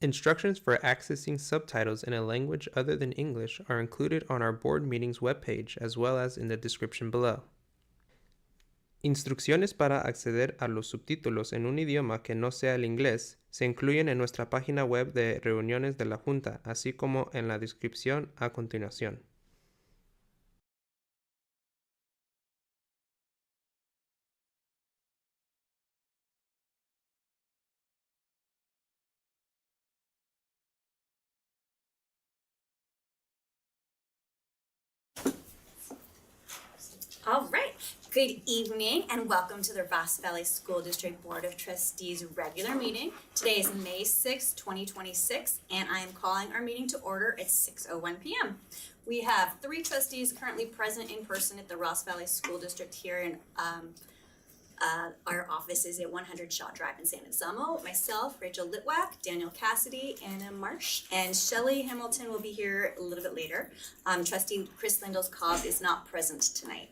Instructions for accessing subtitles in a language other than English are included on our board meetings webpage as well as in the description below. Instrucciones para acceder a los subtítulos en un idioma que no sea el inglés se incluyen en nuestra página web de reuniones de la Junta, así como en la descripción a continuación. All right. Good evening and welcome to the Ross Valley School District Board of Trustees regular meeting. Today is May 6, 2026, and I am calling our meeting to order at 6:01 p.m. We have 3 trustees currently present in person at the Ross Valley School District here in our office is at 100 Shaw Drive in San Anselmo. Myself, Rachel Litwack, Daniel Cassidy, Anna Marsh, and Shelley Hamilton will be here a little bit later. Trustee Chris Lindels-Cobb is not present tonight.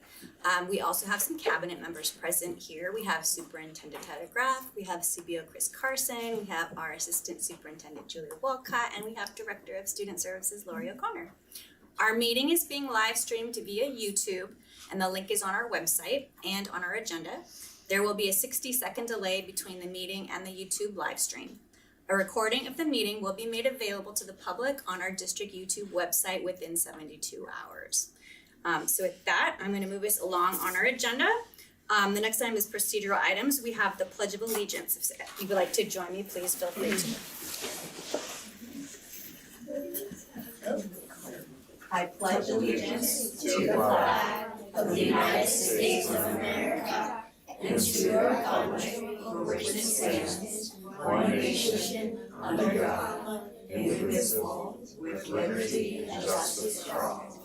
We also have some cabinet members present here. We have Superintendent Tyler Graff, we have CBO Chris Carson, we have our Assistant Superintendent Julia Walcott, and we have Director of Student Services Lori O'Connor. Our meeting is being live streamed via YouTube, and the link is on our website and on our agenda. There will be a 60-second delay between the meeting and the YouTube live stream. A recording of the meeting will be made available to the public on our district YouTube website within 72 hours. So with that, I'm going to move us along on our agenda. The next item is procedural items. We have the Pledge of Allegiance. If you would like to join me, please feel free to. I pledge allegiance to the flag of the United States of America and to the republic for which it stands, one nation, under God, indivisible, with liberty and justice for all.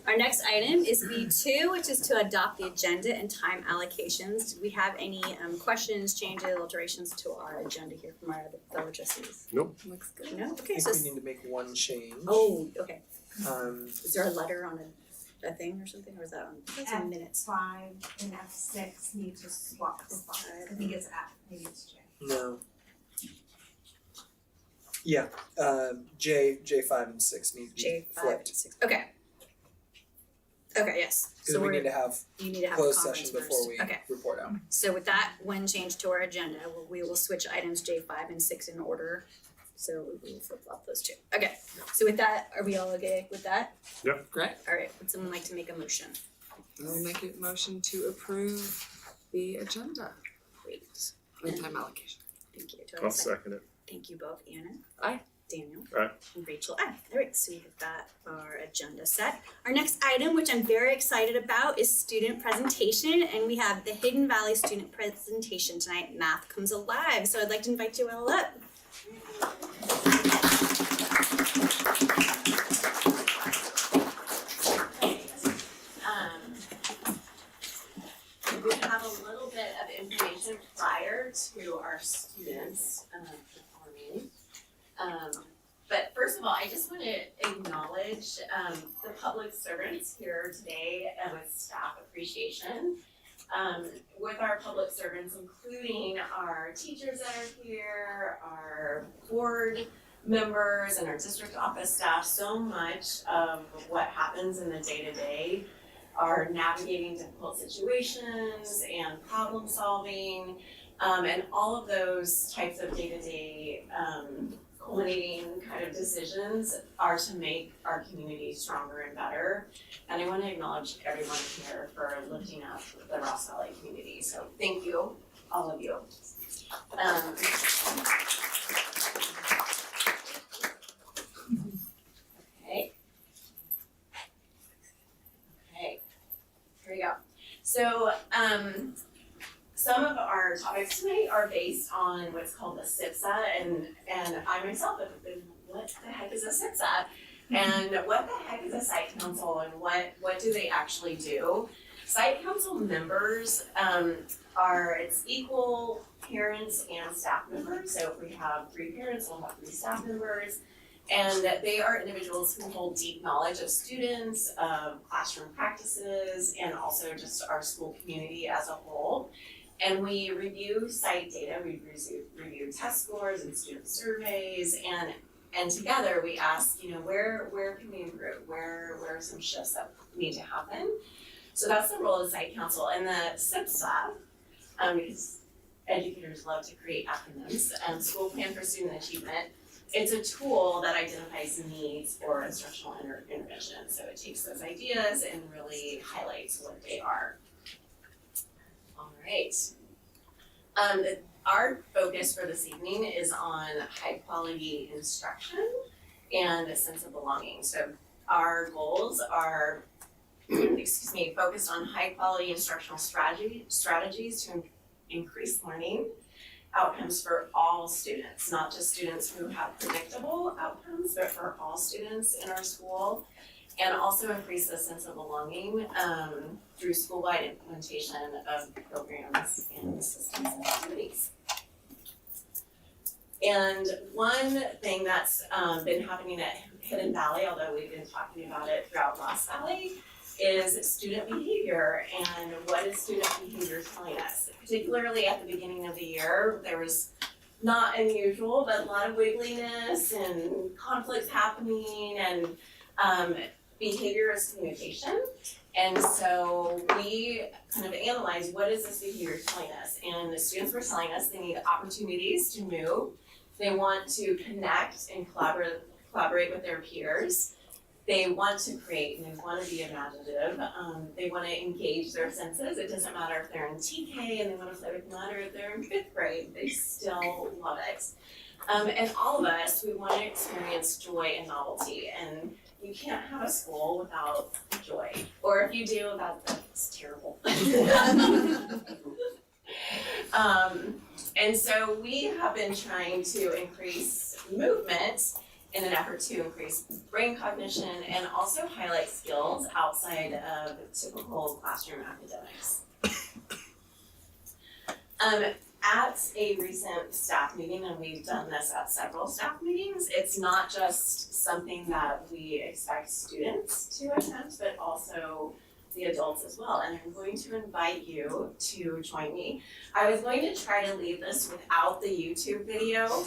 Our next item is B2, which is to adopt the agenda and time allocations. Do we have any questions, changes, alterations to our agenda here from our fellow trustees? Nope. Looks good. No? I Okay, think so. we need to make one change. Oh, okay. Is Is there a letter on a thing or something, or is that on, that's on minutes? F5 and F6 need to swap spots. I think it's F, maybe it's J. No. Yeah, J5 and 6 need to be J5 and flipped. 6. Okay. Okay, yes. Because we need to have you need to have closed comments session first. before we Okay. report out. So with that one change to our agenda, we will switch items J5 and 6 in order. So we will flip flop those two. Okay. So with that, are we all okay with that? Yep. Great. All right. Would someone like to make a motion? I'll make a motion to approve the agenda Great. and time allocation. Thank you. Do I have I'll a second? second it. Thank you both, Anna. Aye. Daniel. Aye. And Rachel. Aye. All right, so we have got our agenda set. Our next item, which I'm very excited about, is student presentation, and we have the Hidden Valley student presentation tonight. Math Comes Alive. So I'd like to invite you all up. We have a little bit of information prior to our students performing. But first of all, I just want to acknowledge the public servants here today with staff appreciation. With our public servants, including our teachers that are here, our board members and our district office staff, so much of what happens in the day-to-day are navigating difficult situations and problem solving, and all of those types of day-to-day culminating kind of decisions are to make our community stronger and better. And I want to acknowledge everyone here for lifting up the Ross Valley community. So thank you, all of you. Okay. Here we go. So some of our topics tonight are based on what's called the SIPSA, and I myself have been, what the heck is a SIPSA? And what the heck is a site council, and what do they actually do? Site council members it's equal parents and staff members. So if we have 3 parents, we'll have 3 staff members. And they are individuals who hold deep knowledge of students, of classroom practices, and also just our school community as a whole. And we review site data, we review test scores and student surveys, and together we ask, where can we improve? Where are some shifts that need to happen? So that's the role of the site council. And the SIPSAP, because educators love to create acronyms, School Plan for Student Achievement, it's a tool that identifies needs for instructional intervention. So it takes those ideas and really highlights what they are. All right. Our focus for this evening is on high quality instruction and a sense of belonging. So our goals are, focused on high quality instructional strategies to increase learning outcomes for all students, not just students who have predictable outcomes, but for all students in our school, and also increase a sense of belonging through school-wide implementation of programs and systems and activities. And one thing that's been happening at Hidden Valley, although we've been talking about it throughout Lost Valley, is student behavior and what is student behavior telling us. Particularly at the beginning of the year, there was not unusual, but a lot of wiggliness and conflicts happening, and behavior is communication. And so we kind of analyzed, what is this behavior telling us? And the students were telling us they need opportunities to move. They want to connect and collaborate with their peers. They want to create and they want to be imaginative. They want to engage their senses. It doesn't matter if they're in TK and they want to play with matter, if they're in 5th grade, they still love it. And all of us, we want to experience joy and novelty. And you can't have a school without joy. Or if you do, that's terrible. And so we have been trying to increase movement in an effort to increase brain cognition and also highlight skills outside of typical classroom academics. At a recent staff meeting, and we've done this at several staff meetings, it's not just something that we expect students to attend, but also the adults as well. And I'm going to invite you to join me. I was going to try to leave this without the YouTube video,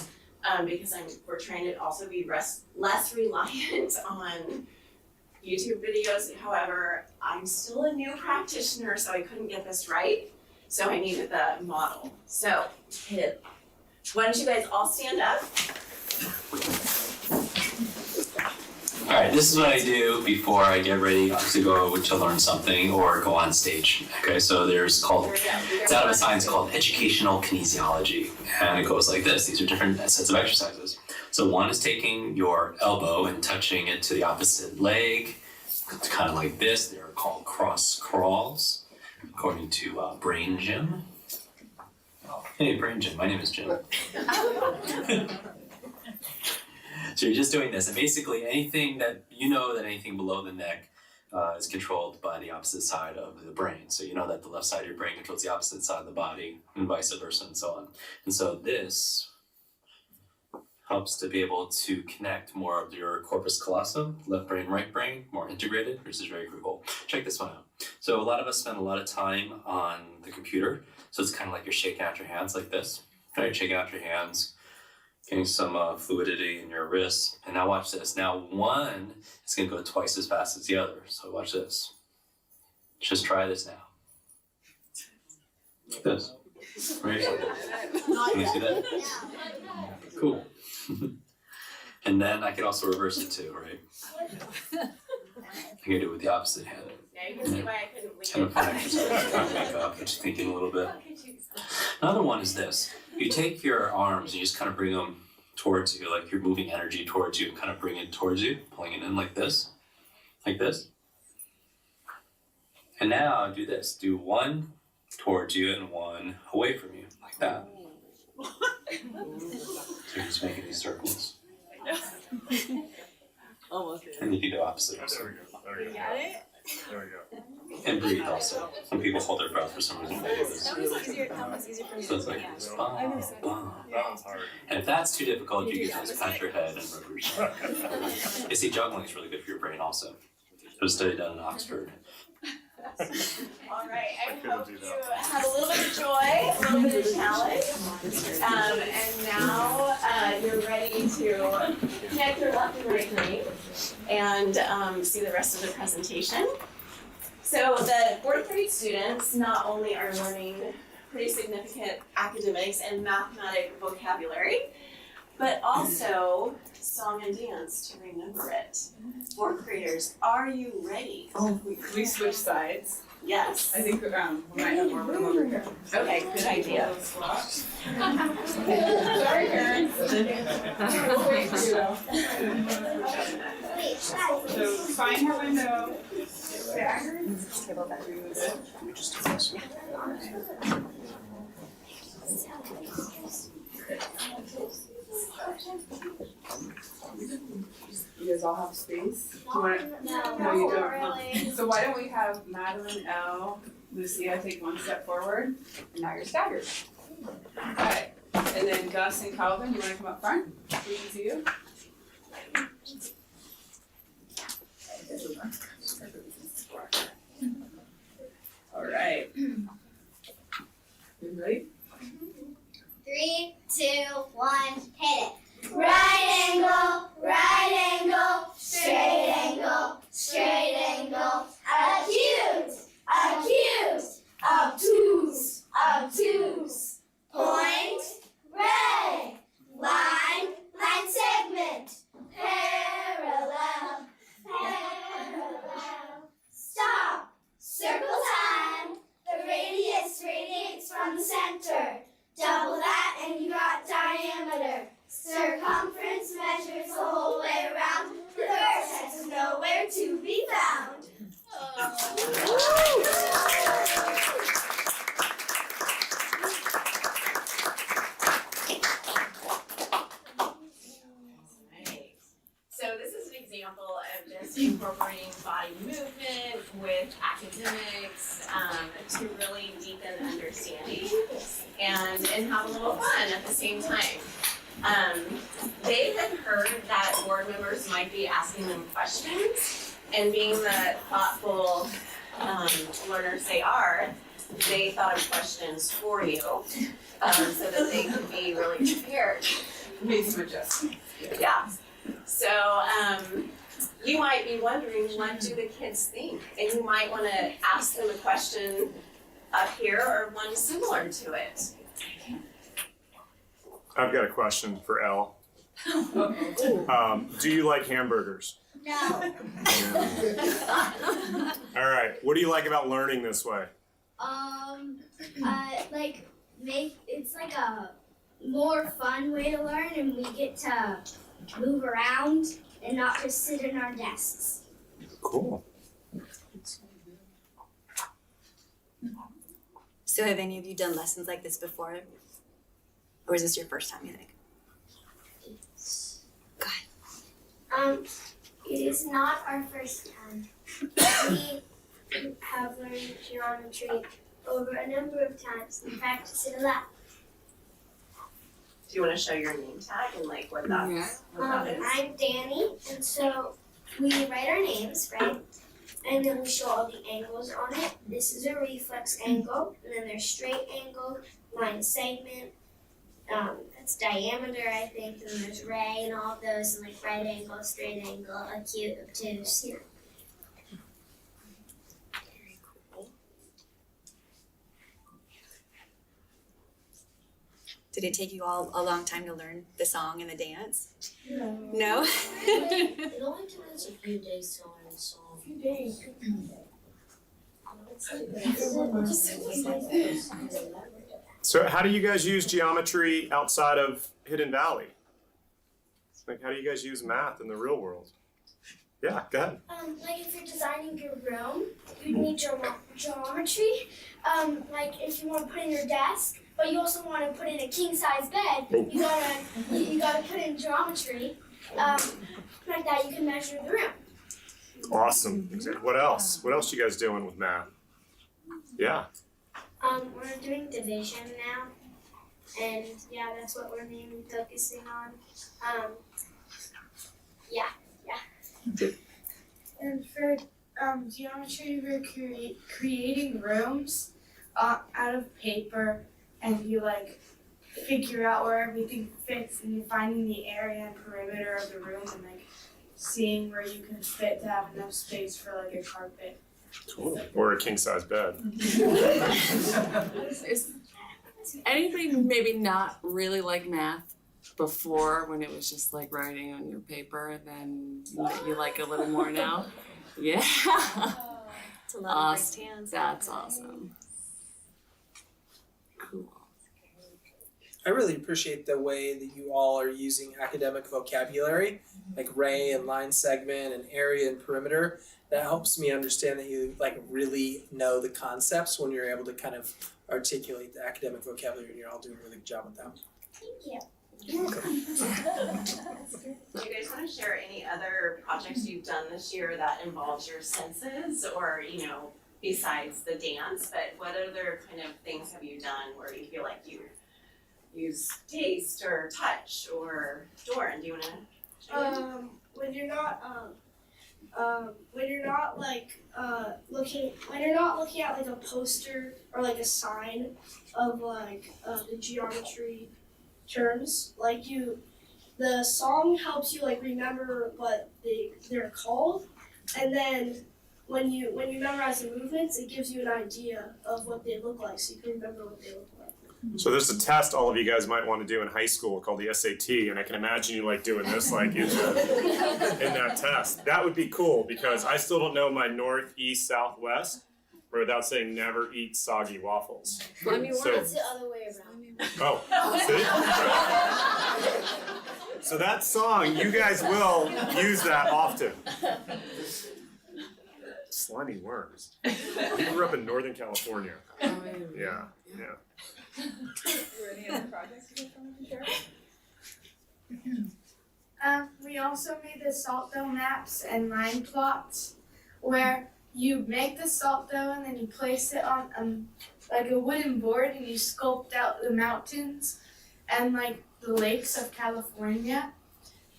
because we're trying to also be less reliant on YouTube videos. However, I'm still a new practitioner, so I couldn't get this right. So I needed the model. So, why don't you guys all stand up? All right, this is what I do before I get ready to go to learn something or go on stage. Okay, so it's out of a science called educational kinesiology, and it goes like this. These are different sets of exercises. So one is taking your elbow and touching it to the opposite leg. It's kind of like this. They're called cross crawls, according to Brain Gym. Hey, Brain Gym, my name is Jim. So you're just doing this, and basically anything that anything below the neck is controlled by the opposite side of the brain. So you know that the left side of your brain controls the opposite side of the body, and vice versa, and so on. And so this helps to be able to connect more of your corpus callosum, left brain, right brain, more integrated, which is very cool. Check this one out. So a lot of us spend a lot of time on the computer. So it's kind of like you're shaking out your hands like this. Right, you're shaking out your hands, getting some fluidity in your wrists. And now watch this. Now one is going to go twice as fast as the other. So watch this. Just try this now. Like this. Right? Can you see that? Cool. And then I could also reverse it too, right? I can do it with the opposite hand. Yeah, you can see why I couldn't leave. Kind of fun exercise. Trying to make up, just thinking a little bit. Another one is this. You take your arms and you just kind of bring them towards you, like you're moving energy towards you, and kind of bring it towards you, pulling it in like this. Like this. And now do this. Do one towards you and one away from you, like that. So you're just making these circles. And you can do opposite. There we go. Got it? There we go. And breathe also. Some people hold their breath for some reason. They do this. That was easier for me. So it's like Yeah. this. Bum, bum. That one's hard. And if that's too difficult, you can just pat your head and rub your chin. You see, juggling is really good for your brain also. There's a study done in Oxford All right, I couldn't hope do you that. have a little bit of joy, a little bit of challenge. And now you're ready to connect your left and right brain and see the rest of the presentation. So the fourth grade students not only are learning pretty significant academics and mathematic vocabulary, but also song and dance to remember it. Fourth graders, are you ready? Oh, we switch sides. Yes. I think we might have more room over here. Okay, good idea. Sorry, parents. So find your window. You guys all have space? Do you want to? No, you don't. really. So why don't we have Madeline, Elle, Lucia take one step forward, and now you're staggered. Okay. And then Gus and Calvin, you want to come up front so we can see you? All right. You ready? 3, 2, 1, hit it. Right angle, straight angle, accused, obtuse, point, ray, line segment, parallel, stop, circle time, the radius radiates from the center, double that and you got diameter. Circumference measures the whole way around. The vertex is nowhere to be found. Right. So this is an example of just incorporating body movement with academics to really deepen understanding and have a little fun at the same time. They had heard that board members might be asking them questions, and being the thoughtful learners they are, they thought of questions for you so that they could be really prepared. Made some adjustments. Yeah. So you might be wondering, what do the kids think? And you might want to ask them a question up here or one similar to it. I've got a question for Elle. Do you like hamburgers? No. All right. What do you like about learning this way? It's like a more fun way to learn, and we get to move around and not just sit in our desks. Cool. So have any of you done lessons like this before? Or is this your first time, you think? Go ahead. It is not our first time. We have learned geometry over a number of times and practice it a lot. Do you want to show your name tag and like what that is? I'm Danny, and so we write our names, right? And then we show all the angles on it. This is a reflex angle, and then there's straight angle, line segment, that's diameter, I think, and then there's ray and all of those, and like right angle, straight angle, acute, obtuse, you know. Very cool. Did it take you all a long time to learn the song and the dance? No? It only took us a few days to learn the song. A few days. So how do you guys use geometry outside of Hidden Valley? Like, how do you guys use math in the real world? Yeah, go ahead. Like if you're designing your room, you need geometry. Like if you want to put in your desk, but you also want to put in a king size bed, you gotta put in geometry. Like that, you can measure the room. Awesome. What else? What else you guys doing with math? Yeah. We're doing division now, and yeah, that's what we're mainly focusing on. Yeah. And for geometry, we're creating rooms out of paper, and you like figure out where everything fits, and you're finding the area and perimeter of the room, and like seeing where you can fit to have enough space for like a carpet. Cool. Or a king size bed. Is anybody maybe not really like math before, when it was just like writing on your paper, and then you like it a little more now? Yeah. It's a lot of great hands. That's awesome. Cool. I really appreciate the way that you all are using academic vocabulary, like ray and line segment and area and perimeter. That helps me understand that you like really know the concepts when you're able to kind of articulate the academic vocabulary, and you're all doing a really good job with that. Thank you. You're welcome. Do you guys want to share any other projects you've done this year that involves your senses, or, you know, besides the dance, but what other kind of things have you done where you feel like you use taste or touch? Or Doran, do you want to share? When you're not looking at like a poster or like a sign of like the geometry terms, like the song helps you like remember what they're called, and then when you memorize the movements, it gives you an idea of what they look like, so you can remember what they look like. So there's a test all of you guys might want to do in high school called the SAT, and I can imagine you like doing this like in that test. That would be cool, because I still don't know my north, east, south, west, without saying never eat soggy waffles. Let me So- It's the other way around. Oh, see? So that song, you guys will use that often. Slimy worms. You grew up in Northern California. Yeah, yeah. Any other projects you guys want to share? We also made the salt dough maps and line plots, where you make the salt dough and then you place it on like a wooden board, and you sculpt out the mountains and like the lakes of California.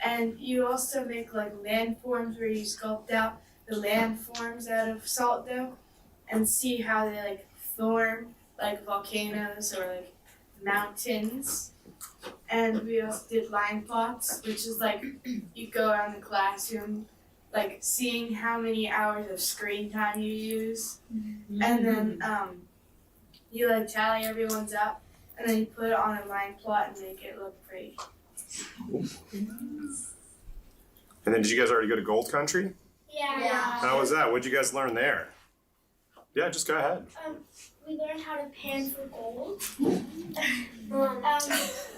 And you also make like landforms where you sculpt out the landforms out of salt dough and see how they like form, like volcanoes or like mountains. And we also did line plots, which is like you go around the classroom like seeing how many hours of screen time you use, and then you like tally everyone's up, and then you put it on a line plot and make it look pretty. And then did you guys already go to Gold Country? Yeah. How was that? What'd you guys learn there? Yeah, just go ahead. We learned how to pan for gold.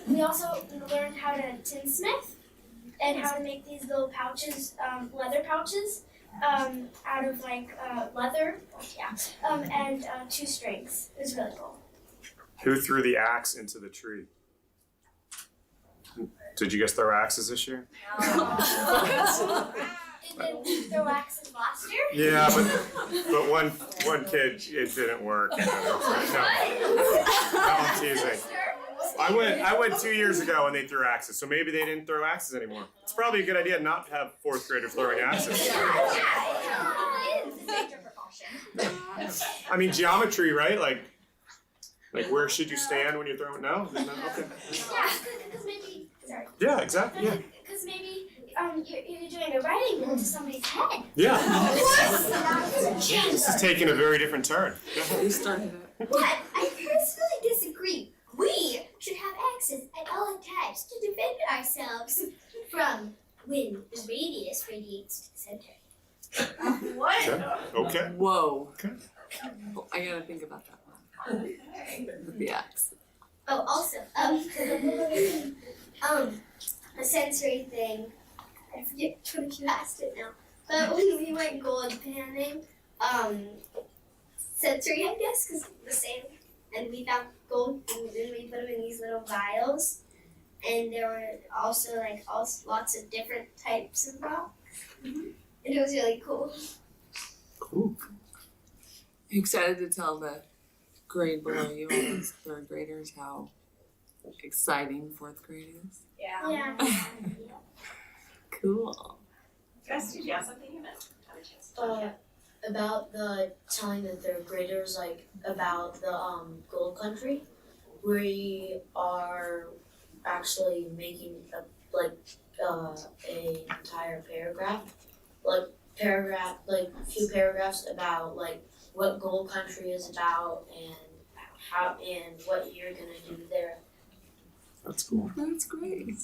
We also learned how to tinsmith and how to make these little pouches, leather pouches, out of like leather. Yeah. And 2 strings. It was really cool. Who threw the axe into the tree? Did you guys throw axes this year? Did we throw axes last year? Yeah, but one kid, it didn't work. No, I'm teasing. I went 2 years ago and they threw axes, so maybe they didn't throw axes anymore. It's probably a good idea not to have 4th graders throwing axes. I mean, geometry, right? Like where should you stand when you're throwing? No? Okay. Yeah, because maybe. Sorry. Yeah, exactly. Yeah. Because maybe you're doing a writing wheel to somebody's head. Yeah. This This is taking a very different turn. You started it. But I personally disagree. We should have access at all times to defend ourselves from when the radius radiates to the center. What? Okay. Whoa. Okay. I gotta think about that one. With the axe. Oh, also, a sensory thing. I forget what you asked it now. But when we went gold panning, sensory, I guess, because the same. And we found gold, and then we put them in these little vials. And there were also like lots of different types of rocks. And it was really cool. Cool. Excited to tell the grade below you, all those 3rd graders, how exciting 4th grade is. Yeah. Cool. Gus, did you have something you meant? Have a chance to talk yet? about the telling the third graders like about the gold country. We are actually making a entire few paragraphs about like what gold country is about and how and what you're gonna do there. That's cool. That's great.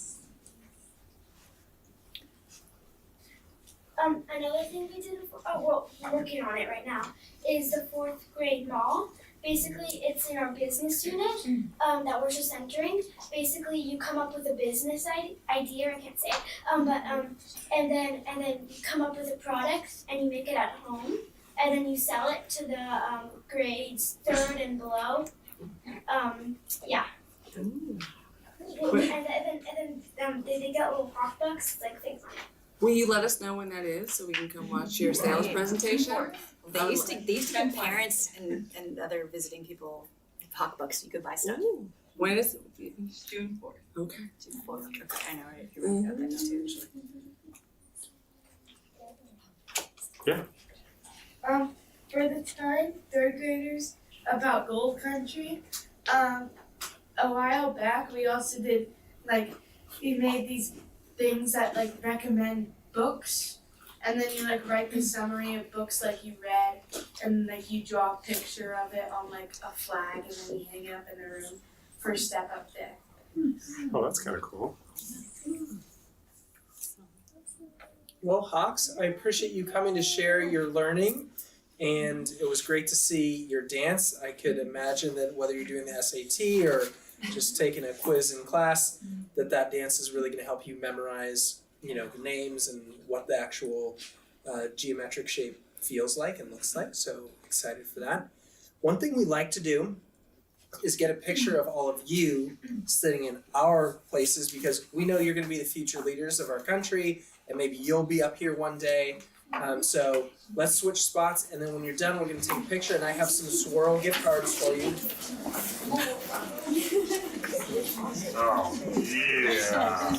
Another thing we did, we're working on it right now, is the 4th grade mall. Basically, it's in our business unit that we're just entering. Basically, you come up with a business idea. I can't say it. And then you come up with a product and you make it at home, and then you sell it to the grades 3rd and below. Yeah. Ooh. And then they get little pop bucks like things on it. Will you let us know when that is so we can come watch your sales presentation? They used to give parents and other visiting people pocketbooks so you could buy stuff. Ooh. When is it? June 4th. Okay. June 4th. Okay, I know, right? You're right about that too. For the time, 3rd graders about gold country, a while back we also did we made these things that recommend books, and then you write the summary of books you read, and you draw a picture of it on a flag, and then you hang it up in the room. First step up there. Oh, that's kind of cool. Well, Hawks, I appreciate you coming to share your learning, and it was great to see your dance. I could imagine that whether you're doing the SAT or just taking a quiz in class, that dance is really going to help you memorize, the names and what the actual geometric shape feels like and looks like. So excited for that. One thing we like to do is get a picture of all of you sitting in our places, because we know you're going to be the future leaders of our country, and maybe you'll be up here one day. So let's switch spots, and then when you're done, we're going to take a picture, and I have some Swirl gift cards for you. Oh, yeah.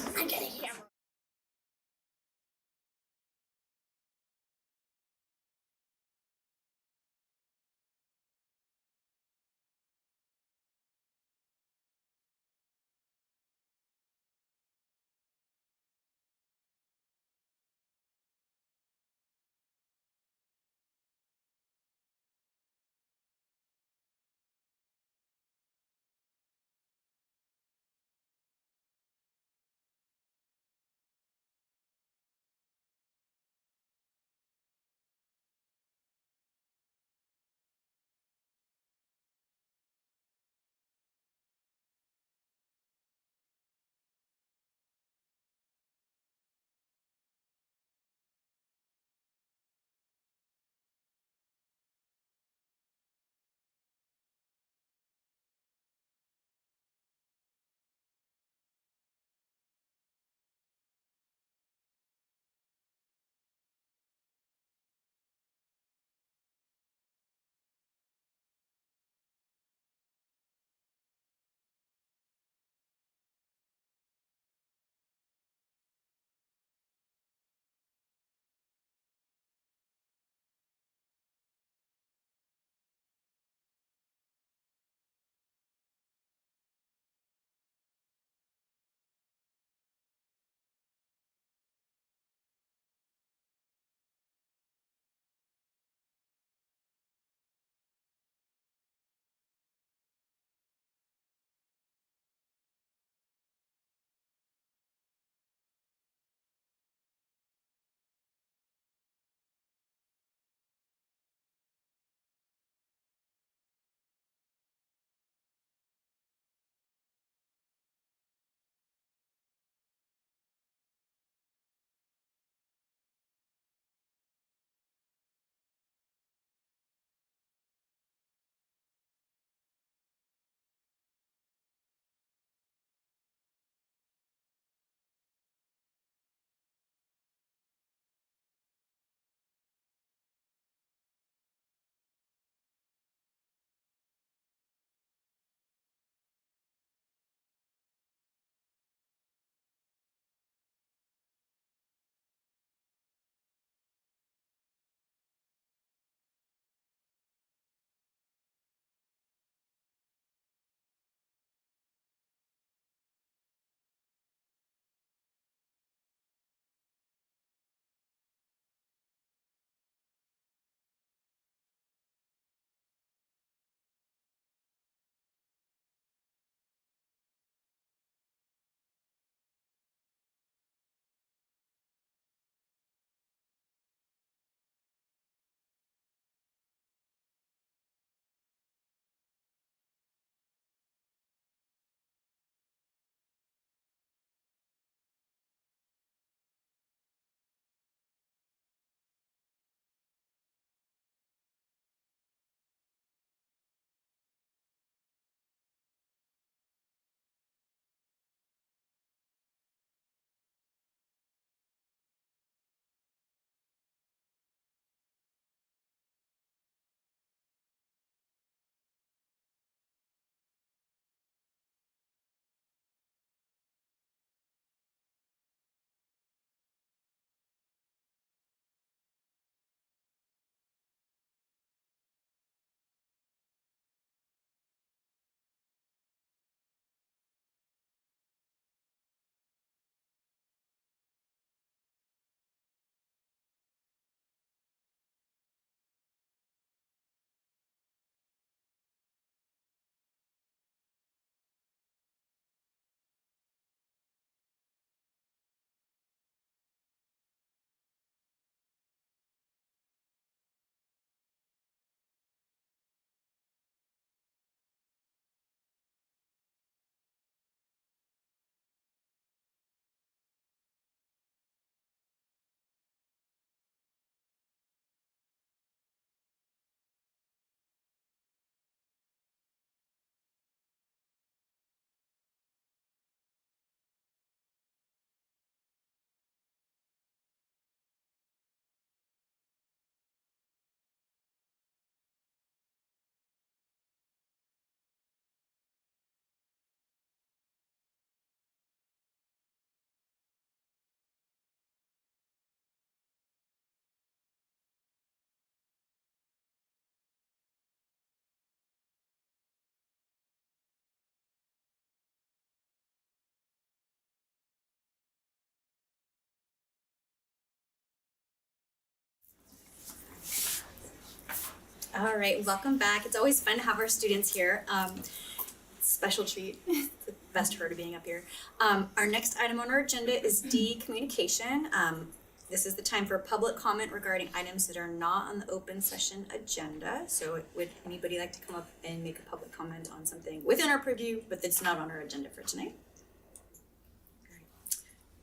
All right, welcome back. It's always fun to have our students here. Special treat. It's the best part of being up here. Our next item on our agenda is D, communication. This is the time for public comment regarding items that are not on the open session agenda. So would anybody like to come up and make a public comment on something within our purview, but that's not on our agenda for tonight? All right.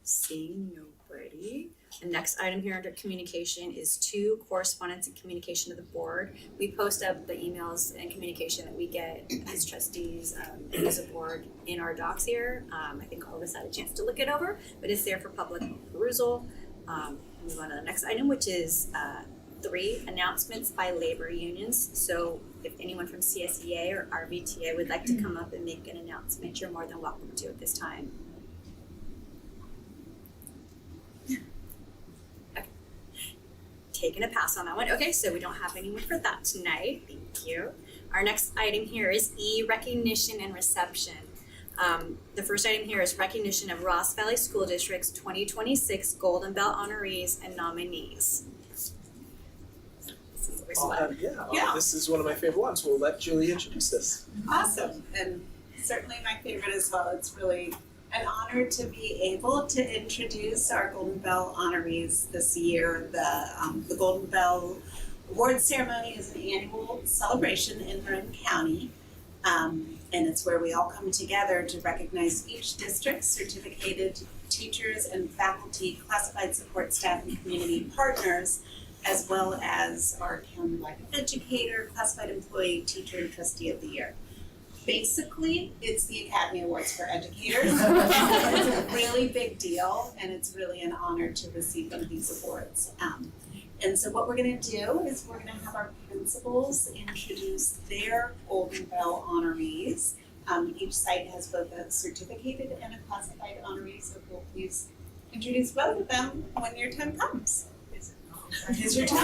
Seeing nobody. The next item here under communication is 2, correspondence and communication to the board. We post up the emails and communication that we get as trustees and as a board in our docs here. I think all of us had a chance to look it over, but it's there for public perusal. Move on to the next item, which is 3, announcements by labor unions. So if anyone from CSEA or RVTA would like to come up and make an announcement, you're more than welcome to at this time. Okay. Taking a pass on that one. Okay, so we don't have anyone for that tonight. Thank you. Our next item here is E, recognition and reception. The first item here is recognition of Ross Valley School District's 2026 Golden Bell honorees and nominees. This is always fun. Yeah, this is one of my favorite ones. We'll let Julie introduce this. Awesome, and certainly my favorite as well. It's really an honor to be able to introduce our Golden Bell honorees this year. The Golden Bell Award Ceremony is an annual celebration in Marin County. And it's where we all come together to recognize each district's certificated teachers and faculty, classified support staff, and community partners, as well as our county life educator, classified employee, teacher, and trustee of the year. Basically, it's the Academy Awards for educators. It's a really big deal, and it's really an honor to receive one of these awards. And so what we're gonna do is we're gonna have our principals introduce their Golden Bell honorees. Each site has both a certificated and a classified honoree, so we'll please introduce both of them when your time comes. Is your time?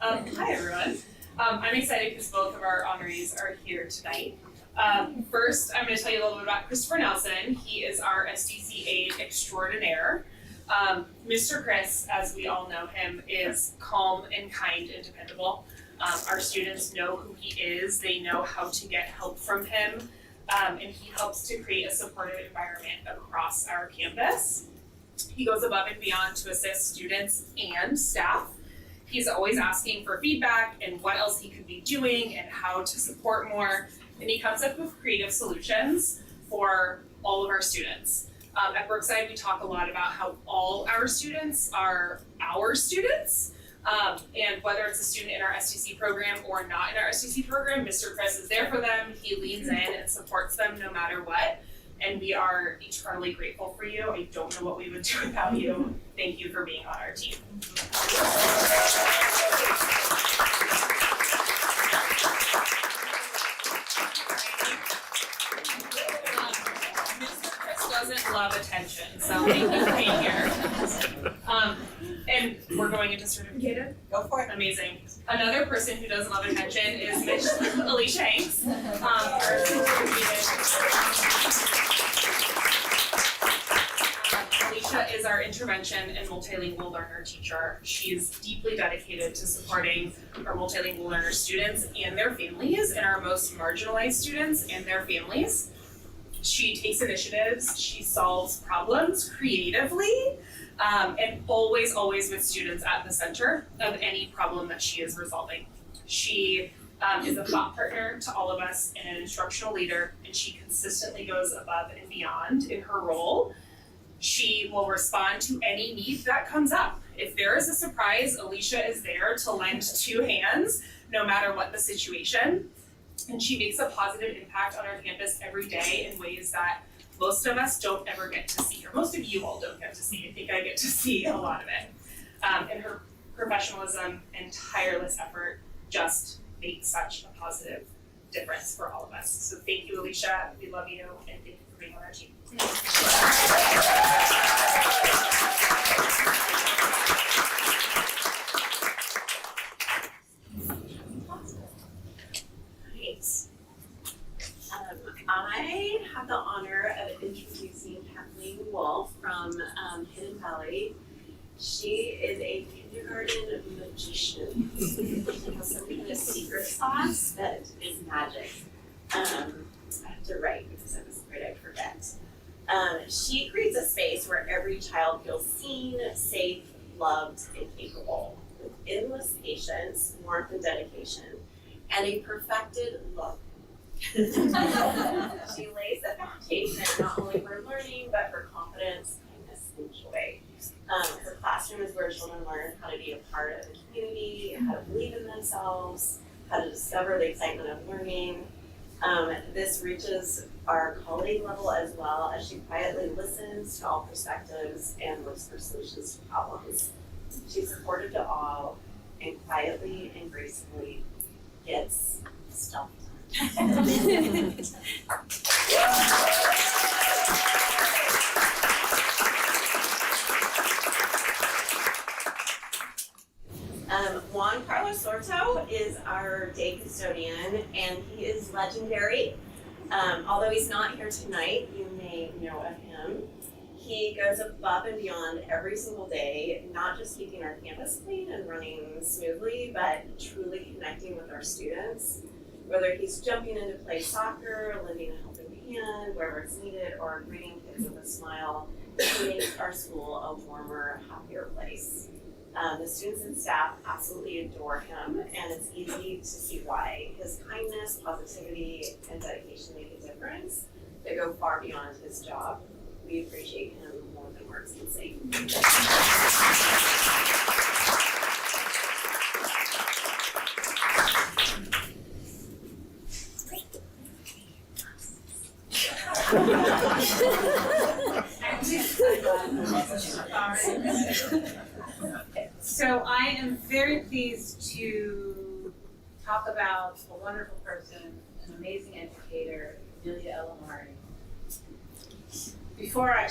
Hi everyone. I'm excited because both of our honorees are here tonight. First, I'm going to tell you a little bit about Christopher Nelson. He is our SDC aide extraordinaire. Mr. Chris, as we all know him, is calm and kind and dependable. Our students know who he is. They know how to get help from him. And he helps to create a supportive environment across our campus. He goes above and beyond to assist students and staff. He's always asking for feedback and what else he could be doing and how to support more. And he comes up with creative solutions for all of our students. At Brookside, we talk a lot about how all our students are our students. And whether it's a student in our STC program or not in our STC program, Mr. Chris is there for them. He leans in and supports them no matter what. And we are eternally grateful for you. I don't know what we would do without you. Thank you for being on our team. Mr. Chris doesn't love attention, so thank you for being here. And we're going into certificated? Go for it. Amazing. Another person who doesn't love attention is Miss Alicia Hanks, our certificated. Alicia is our intervention and multilingual learner teacher. She's deeply dedicated to supporting our multilingual learner students and their families, and our most marginalized students and their families. She takes initiatives, she solves problems creatively, and always with students at the center of any problem that she is resolving. She is a thought partner to all of us and an instructional leader, and she consistently goes above and beyond in her role. She will respond to any need that comes up. If there is a surprise, Alicia is there to lend 2 hands, no matter what the situation. And she makes a positive impact on our campus every day in ways that most of us don't ever get to see, or most of you all don't get to see. I think I get to see a lot of it. And her professionalism and tireless effort just make such a positive difference for all of us. So thank you, Alicia. We love you, and thank you for being on our team. I have the honor of introducing Kathleen Wolf from Hidden Valley. She is a kindergarten magician. She has some kind of secret sauce that is magic. I have to write because I was afraid I'd forget. She creates a space where every child feels seen, safe, loved, and capable, with endless patience, warmth, and dedication, and a perfected look. She lays the foundation not only for learning, but for confidence, kindness, and joy. Her classroom is where children learn how to be a part of the community, how to believe in themselves, how to discover the excitement of learning. This reaches our colleague level as well, as she quietly listens to all perspectives and looks for solutions to problems. She's supportive to all, and quietly and gracefully gets stuff done. Juan Carlos Sorto is our day custodian, and he is legendary. Although he's not here tonight, you may know of him. He goes above and beyond every single day, not just keeping our campus clean and running smoothly, but truly connecting with our students. Whether he's jumping in to play soccer, lending a helping hand wherever it's needed, or greeting kids with a smile, he makes our school a warmer, happier place. The students and staff absolutely adore him, and it's easy to see why. His kindness, positivity, and dedication make a difference. They go far beyond his job. We appreciate him more than words can say. So I am very pleased to talk about a wonderful person, an amazing educator, Amelia Elamari. Before I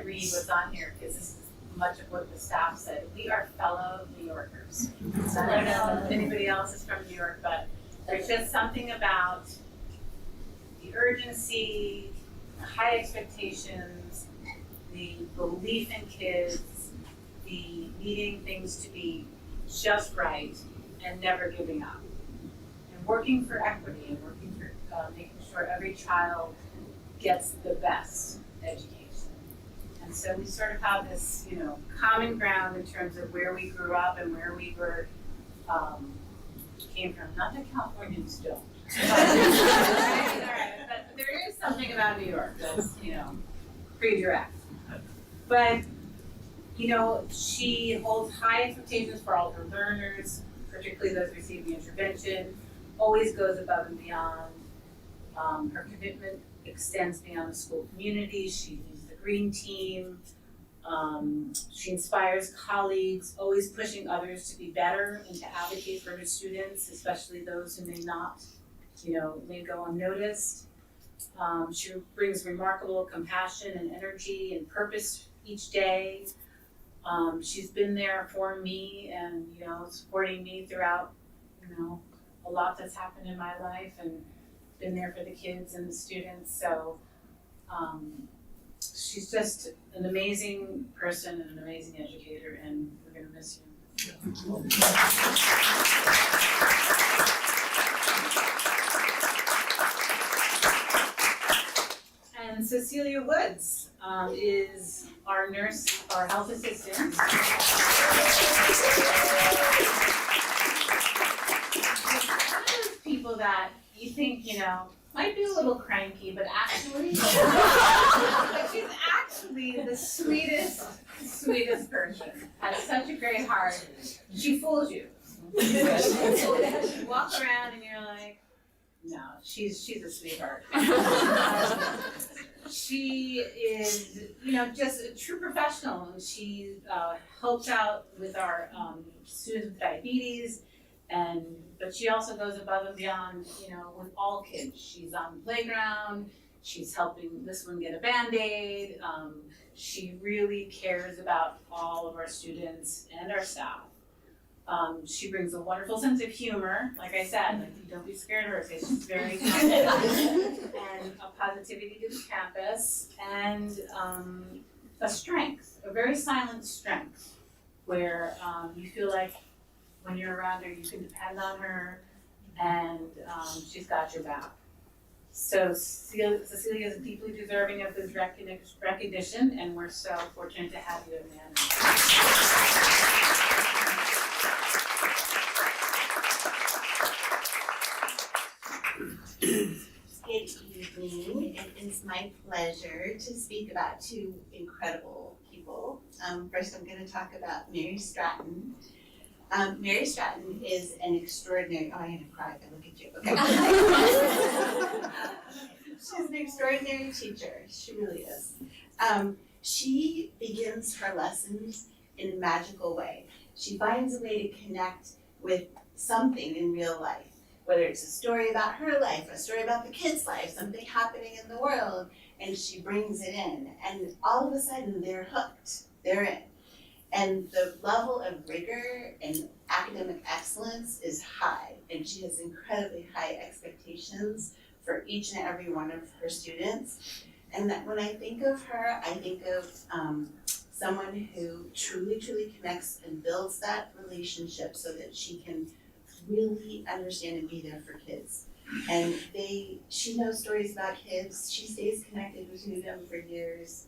read what's on here, because this is much of what the staff said, we are fellow New Yorkers. So I don't know if anybody else is from New York, but there's just something about the urgency, the high expectations, the belief in kids, the needing things to be just right and never giving up. And working for equity and working for making sure every child gets the best education. And so we sort of have this, common ground in terms of where we grew up and where we were, came from. Not that Californians don't. But there is something about New York that's, pretty direct. But she holds high expectations for all her learners, particularly those receiving intervention, always goes above and beyond. Her commitment extends beyond the school community. She leads the green team. She inspires colleagues, always pushing others to be better and to advocate for her students, especially those who may not, may go unnoticed. She brings remarkable compassion and energy and purpose each day. She's been there for me and, supporting me throughout, a lot that's happened in my life, and been there for the kids and the students. So she's just an amazing person and an amazing educator, and we're gonna miss you. And Cecilia Woods is our nurse, our health assistant. People that you think, might be a little cranky, but actually, but she's actually the sweetest person. Has such a great heart. She fools you. You walk around and you're like, no, she's a sweetheart. She is, just a true professional. She helps out with our students with diabetes, but she also goes above and beyond, with all kids. She's on the playground. She's helping this one get a Band-Aid. She really cares about all of our students and our staff. She brings a wonderful sense of humor. Like I said, don't be scared of her because she's very kind, and a positivity to the campus, and a strength, a very silent strength. where you feel like when you're around her, you can depend on her, and she's got your back. So Cecilia is deeply deserving of this recognition, and we're so fortunate to have you, Amanda. Good evening. It is my pleasure to speak about two incredible people. First, I'm going to talk about Mary Stratton. Mary Stratton is an extraordinary, oh, I'm going to cry if I look at you. Okay. She's an extraordinary teacher. She really is. She begins her lessons in a magical way. She finds a way to connect with something in real life, whether it's a story about her life, a story about the kid's life, something happening in the world, and she brings it in. And all of a sudden, they're hooked. They're in. And the level of rigor and academic excellence is high, and she has incredibly high expectations for each and every one of her students. And that when I think of her, I think of someone who truly, truly connects and builds that relationship so that she can really understand and be there for kids. And she knows stories about kids. She stays connected with them for years.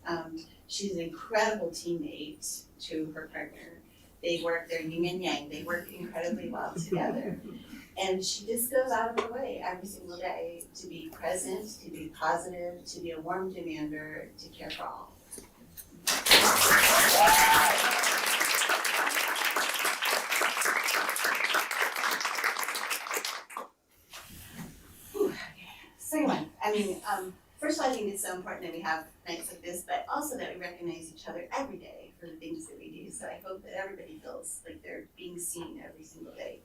She's an incredible teammate to her partner. They're yin and yang. They work incredibly well together. And she just goes out of her way every single day to be present, to be positive, to be a warm demander, to care for all. Second one, first of all, I think it's so important that we have nights like this, but also that we recognize each other every day for the things that we do. So I hope that everybody feels like they're being seen every single day.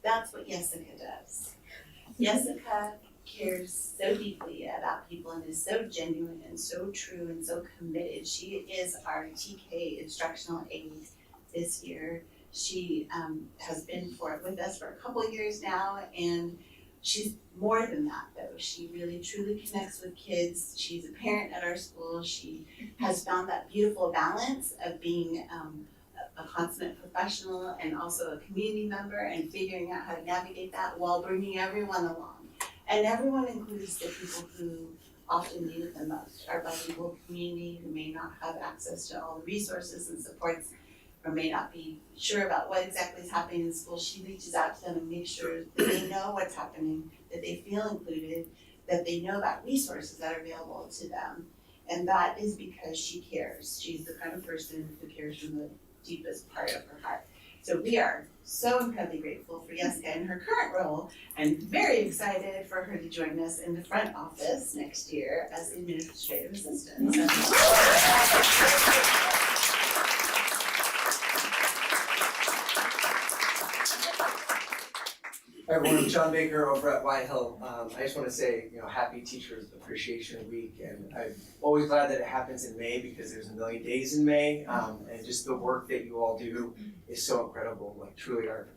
That's what Jessica does. Jessica cares so deeply about people and is so genuine and so true and so committed. She is our TK instructional aide this year. She has been with us for a couple of years now, and she's more than that though. She really truly connects with kids. She's a parent at our school. She has found that beautiful balance of being a consummate professional and also a community member, and figuring out how to navigate that while bringing everyone along. And everyone includes the people who often need it the most. Our bilingual community who may not have access to all the resources and supports, or may not be sure about what exactly is happening in school. She reaches out to them and makes sure that they know what's happening, that they feel included, that they know about resources that are available to them. And that is because she cares. She's the kind of person who cares from the deepest part of her heart. So we are so incredibly grateful for Jessica in her current role, and very excited for her to join us in the front office next year as administrative assistant. Hi everyone, I'm John Baker over at White Hill. I just want to say, happy Teachers Appreciation Week, and I'm always glad that it happens in May because there's a million days in May, and just the work that you all do is so incredible. Like truly, our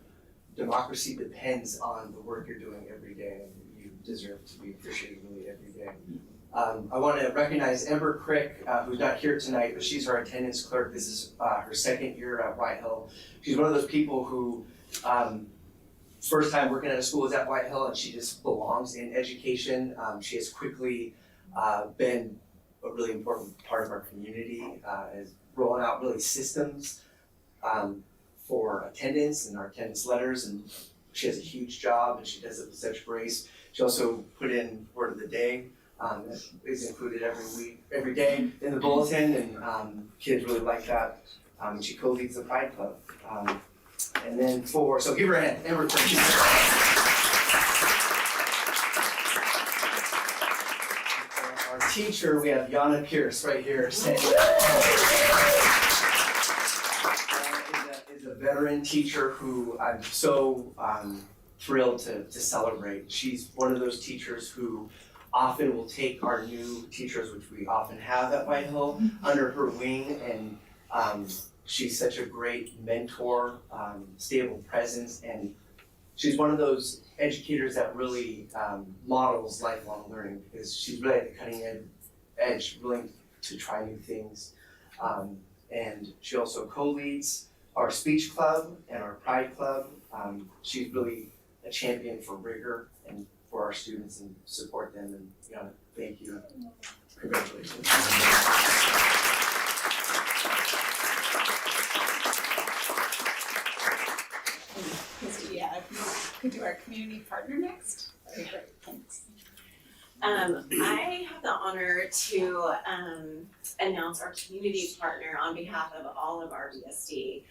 democracy depends on the work you're doing every day, and you deserve to be appreciated really every day. I want to recognize Ember Crick, who's not here tonight, but she's our attendance clerk. This is her second year at White Hill. She's one of those people who first time working at a school is at White Hill, and she just belongs in education. She has quickly been a really important part of our community, is rolling out really systems for attendance and our attendance letters, and she has a huge job and she does it with such grace. She also put in word of the day that is included every day in the bulletin, and kids really like that. And she co-leads the Pride Club. And then so give her a hand, Amber. Our teacher, we have Yana Pierce right here saying, is a veteran teacher who I'm so thrilled to celebrate. She's one of those teachers who often will take our new teachers, which we often have at White Hill, under her wing, and she's such a great mentor, stable presence, and she's one of those educators that really models lifelong learning, because she's really at the cutting edge, willing to try new things. And she also co-leads our speech club and our pride club. She's really a champion for rigor and for our students and support them, and thank you. Congratulations. Yeah, if you could do our community partner next. Okay, great, thanks. I have the honor to announce our community partner on behalf of all of RVSD,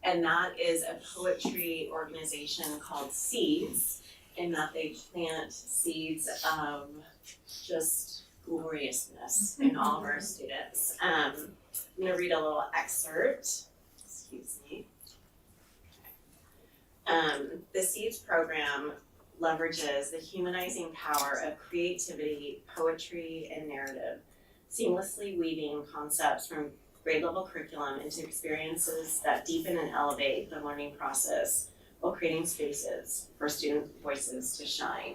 and that is a poetry organization called Seeds, in that they plant seeds of just gloriousness in all of our students. I'm gonna read a little excerpt, excuse me. The Seeds program leverages the humanizing power of creativity, poetry, and narrative, seamlessly weaving concepts from grade level curriculum into experiences that deepen and elevate the learning process while creating spaces for student voices to shine.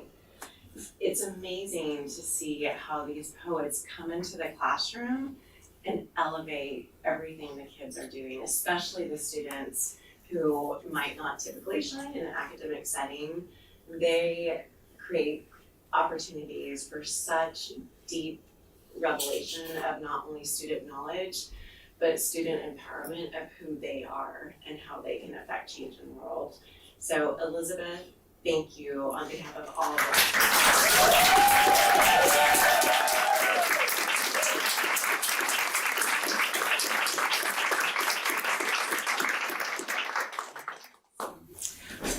It's amazing to see how these poets come into the classroom and elevate everything the kids are doing, especially the students who might not typically shine in an academic setting. They create opportunities for such deep revelation of not only student knowledge, but student empowerment of who they are and how they can affect change in the world. So Elizabeth, thank you on behalf of all of us.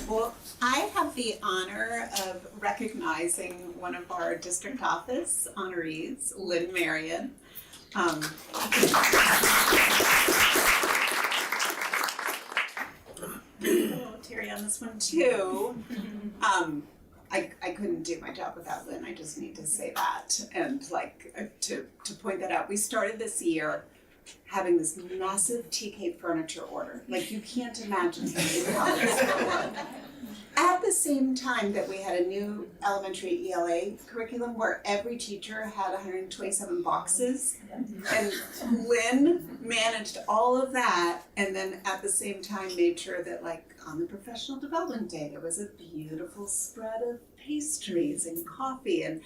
Well, I have the honor of recognizing one of our district office honorees, Lynn Marion. Terry on this one too. I couldn't do my job without Lynn. I just need to say that and to point that out. We started this year having this massive TK furniture order. Like, you can't imagine how this would work. At the same time that we had a new elementary ELA curriculum where every teacher had 127 boxes, and Lynn managed all of that, and then at the same time made sure that, like, on the professional development day there was a beautiful spread of pastries and coffee, and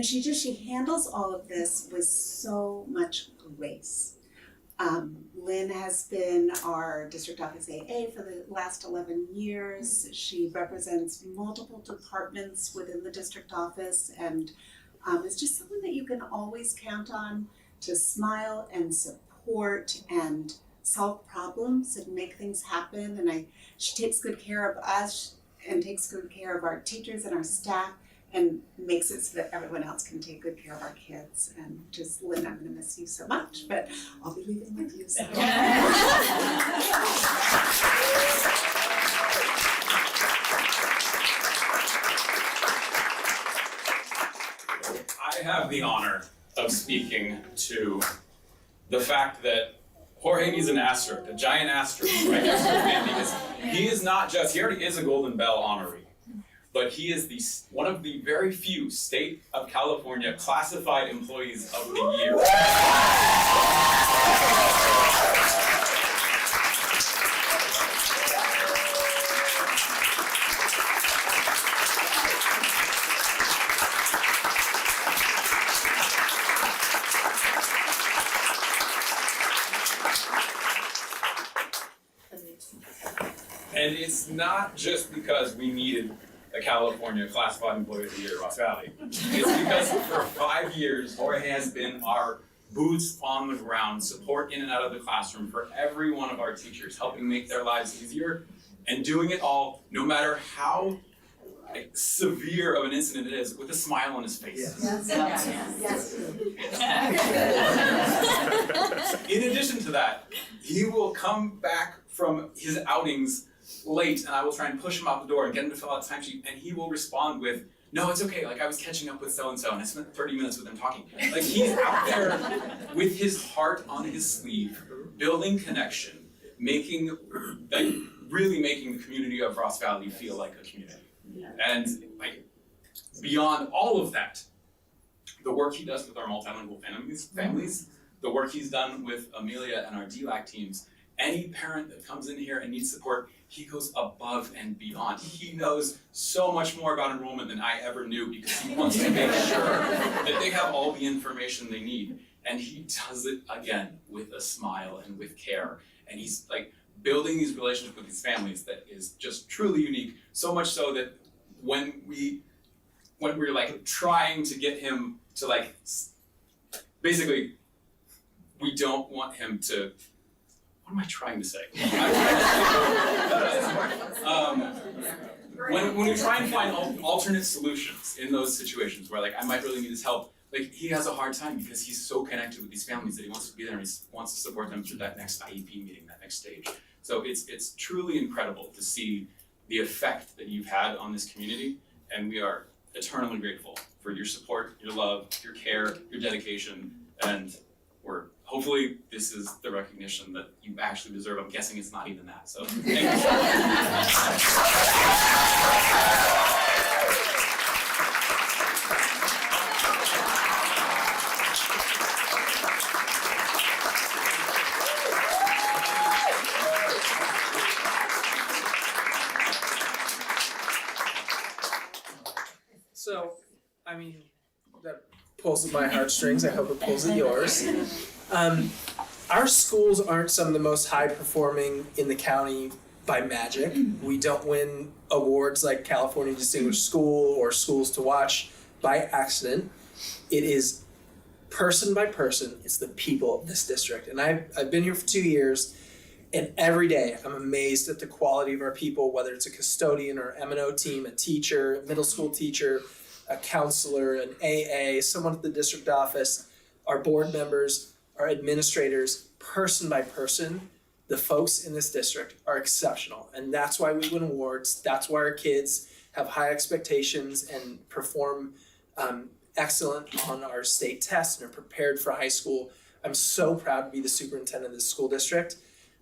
she handles all of this with so much grace. Lynn has been our district office AA for the last 11 years. She represents multiple departments within the district office, and is just someone that you can always count on to smile and support and solve problems and make things happen. And she takes good care of us and takes good care of our teachers and our staff, and makes it so that everyone else can take good care of our kids. And just, Lynn, I'm gonna miss you so much, but I'll be leaving with you, so. I have the honor of speaking to the fact that Jorge needs an asterisk, a giant asterisk right next to his name, because he is not just, he already is a Golden Bell honoree, but he is one of the very few State of California classified employees of the year. And it's not just because we needed a California Classified Employee of the Year at Ross Valley. It's because for 5 years, Jorge has been our boots on the ground, support in and out of the classroom for every one of our teachers, helping make their lives easier, and doing it all, no matter how severe of an incident it is, with a smile on his face. Yes. In addition to that, he will come back from his outings late, and I will try and push him out the door and get him to fill out the timesheet, and he will respond with, "No, it's okay, like I was catching up with so-and-so, and I spent 30 minutes with him talking." Like, he's out there with his heart on his sleeve, building connection, really making the community of Ross Valley feel like a community. And beyond all of that, the work he does with our multilingual families, the work he's done with Amelia and our DLAC teams, any parent that comes in here and needs support, he goes above and beyond. He knows so much more about enrollment than I ever knew because he wants to make sure that they have all the information they need. And he does it, again, with a smile and with care. And he's like building these relationships with these families that is just truly unique. So much so that when we're like trying to get him to like, basically, we don't want him to, what am I trying to say? When we try and find alternate solutions in those situations where like I might really need his help, like he has a hard time because he's so connected with these families that he wants to be there and he wants to support them through that next IEP meeting, that next stage. So it's truly incredible to see the effect that you've had on this community, and we are eternally grateful for your support, your love, your care, your dedication, and hopefully this is the recognition that you actually deserve. I'm guessing it's not even that, so thank you so So, I mean, that pulls at my heartstrings. I hope it pulls at yours. Our schools aren't some of the most high performing in the county by magic. We don't win awards like California Distinguished School or Schools to Watch by accident. It is person by person. It's the people of this district. And I've been here for 2 years, and every day I'm amazed at the quality of our people, whether it's a custodian or M&O team, a teacher, a middle school teacher, a counselor, an AA, someone at the district office, our board members, our administrators, person by person. The folks in this district are exceptional, and that's why we win awards. That's why our kids have high expectations and perform excellent on our state tests and are prepared for high school. I'm so proud to be the superintendent of this school district.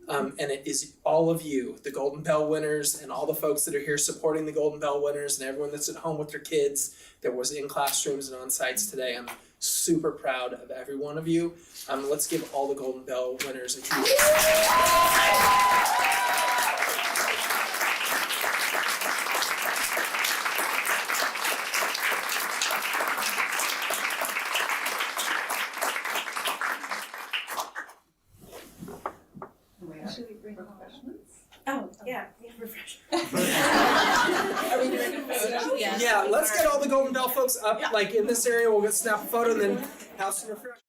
And it is all of you, the Golden Bell winners, and all the folks that are here supporting the Golden Bell winners, and everyone that's at home with their kids that was in classrooms and on sites today. I'm super proud of every one of you. Let's give all the Golden Bell winners a huge Should we bring refreshments? Oh, yeah, we have refreshments. Are we doing a photo? Yeah, let's get all the Golden Bell folks up, like in this area. We'll get snap a photo and then have some refreshments.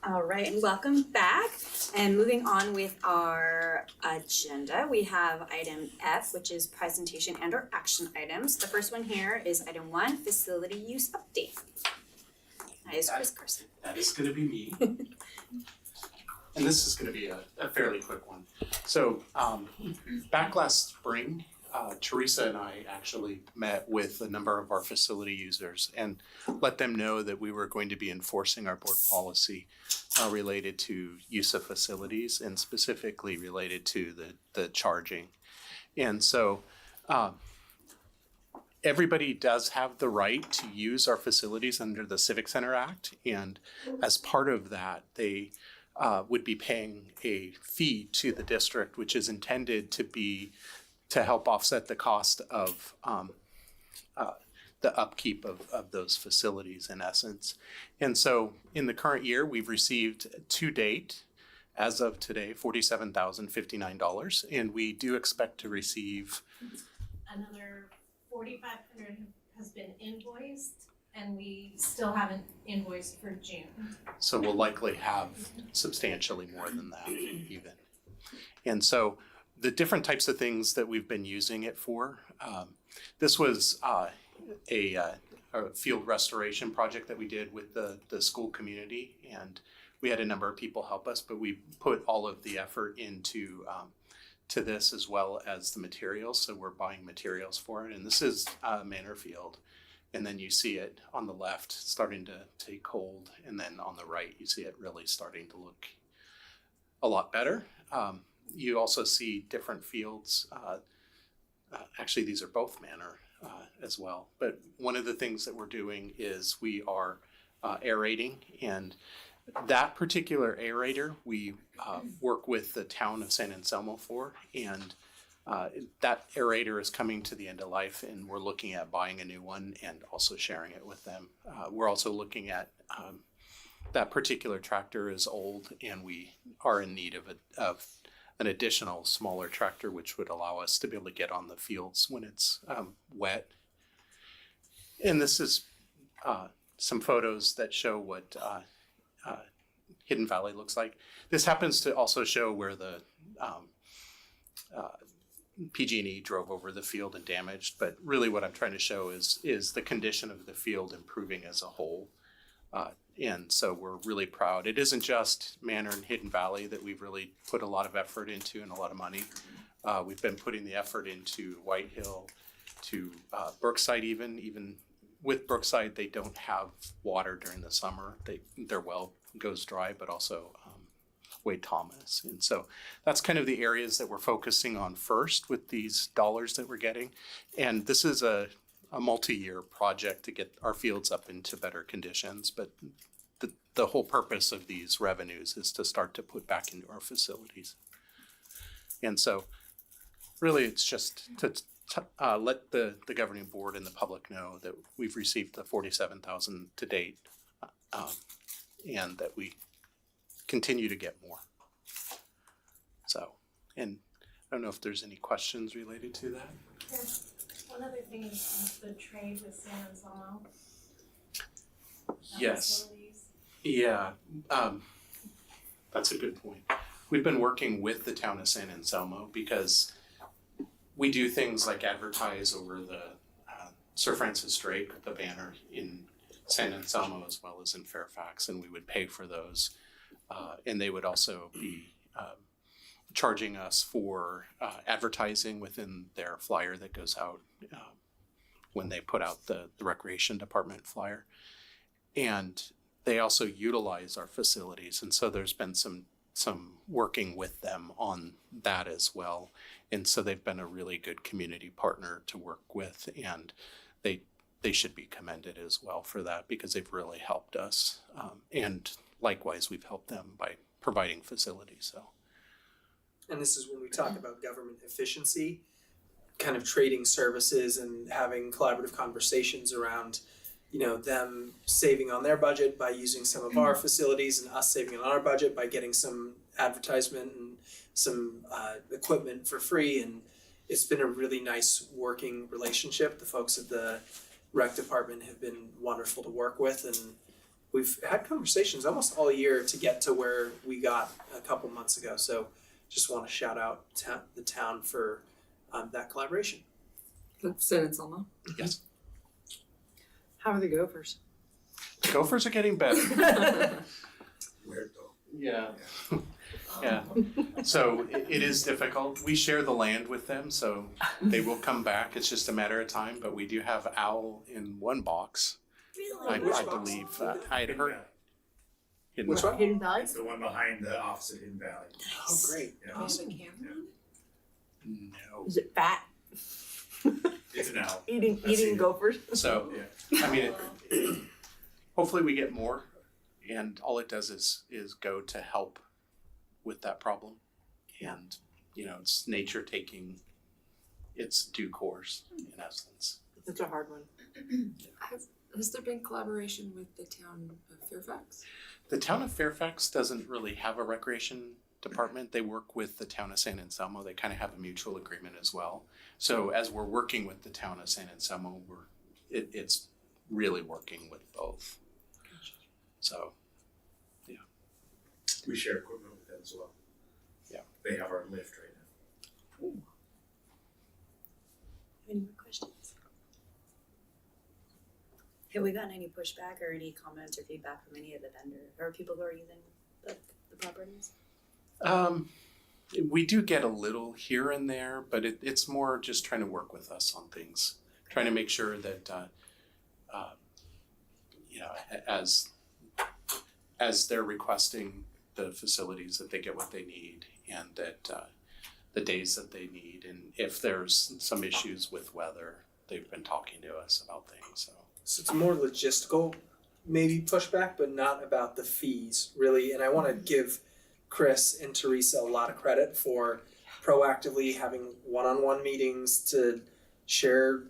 All right, and welcome back. And moving on with our agenda, we have item F, which is presentation and or action items. The first one here is item 1, facility use update. That is Chris Carson. That is going to be me. And this is going to be a fairly quick one. So back last spring, Teresa and I actually met with a number of our facility users and let them know that we were going to be enforcing our board policy related to use of facilities and specifically related to the charging. And so everybody does have the right to use our facilities under the Civic Center Act, and as part of that, they would be paying a fee to the district, which is intended to help offset the cost of the upkeep of those facilities in essence. And so in the current year, we've received to date, as of today, $47,059, and we do expect to receive another $4,500 has been invoiced, and we still haven't invoiced for June. So we'll likely have substantially more than that even. And so the different types of things that we've been using it for, this was a field restoration project that we did with the school community, and we had a number of people help us, but we put all of the effort into to this as well as the materials. So we're buying materials for it, and this is Manor Field. And then you see it on the left starting to take hold, and then on the right you see it really starting to look a lot better. You also see different fields. Actually, these are both Manor as well. But one of the things that we're doing is we are aerating, and that particular aerator we work with the town of San Anselmo for, and that aerator is coming to the end of life, and we're looking at buying a new one and also sharing it with them. We're also looking at that particular tractor is old, and we are in need of an additional smaller tractor, which would allow us to be able to get on the fields when it's wet. And this is some photos that show what Hidden Valley looks like. This happens to also show where the PG&E drove over the field and damaged, but really what I'm trying to show is the condition of the field improving as a whole. And so we're really proud. It isn't just Manor and Hidden Valley that we've really put a lot of effort into and a lot of money. We've been putting the effort into White Hill, to Brookside even with Brookside, they don't have water during the summer. Their well goes dry, but also Wade Thomas. And so that's kind of the areas that we're focusing on first with these dollars that we're getting. And this is a multi-year project to get our fields up into better conditions. But the whole purpose of these revenues is to start to put back into our facilities. And so really it's just to let the governing board and the public know that we've received the $47,000 to date, and that we continue to get more. So, and I don't know if there's any questions related to that. Yeah. One other thing is the trade with San Anselmo. Yes. Yeah, that's a good point. We've been working with the town of San Anselmo because we do things like advertise over the Sir Francis Drake, the banner in San Anselmo as well as in Fairfax, and we would pay for those. And they would also be charging us for advertising within their flyer that goes out when they put out the recreation department flyer. And they also utilize our facilities, and so there's been some working with them on that as well. And so they've been a really good community partner to work with, and they should be commended as well for that because they've really helped us. And likewise, we've helped them by providing facilities. So. And this is when we talk about government efficiency, kind of trading services and having collaborative conversations around, them saving on their budget by using some of our facilities and us saving on our budget by getting some advertisement and some equipment for free. And it's been a really nice working relationship. The folks at the rec department have been wonderful to work with, and we've had conversations almost all year to get to where we got a couple months ago. So just want to shout out the town for that collaboration. Sentence, Alma. Yes. How are the Gophers? The Gophers are getting better. Weird though. Yeah. Yeah. So it is difficult. We share the land with them, so they will come back. It's just a matter of time. But we do have owl in one box. Really? I believe I had heard. Which one? Hidden Valley? It's the one behind the opposite Hidden Valley. Oh, great. Yeah. Awesome. No. Is it fat? It's an owl. Eating gophers? So, I mean, hopefully we get more, and all it does is go to help with that problem. And, you know, it's nature taking its due course, in essence. It's a hard one. Has there been collaboration with the town of Fairfax? The town of Fairfax doesn't really have a recreation department. They work with the town of San Anselmo. They kind of have a mutual agreement as well. So as we're working with the town of San Anselmo, it's really working with both. So, yeah. We share equipment with them as well. Yeah. They have our lift right now. Any more questions? Have we gotten any pushback or any comments or feedback from any of the vendors or people who are using the properties? We do get a little here and there, but it's more just trying to work with us on things, trying to make sure that, you know, as they're requesting the facilities, that they get what they need, and that the days that they need, and if there's some issues with weather, they've been talking to us about things. So it's more logistical, maybe pushback, but not about the fees, really. And I want to give Chris and Teresa a lot of credit for proactively having one-on-one meetings to share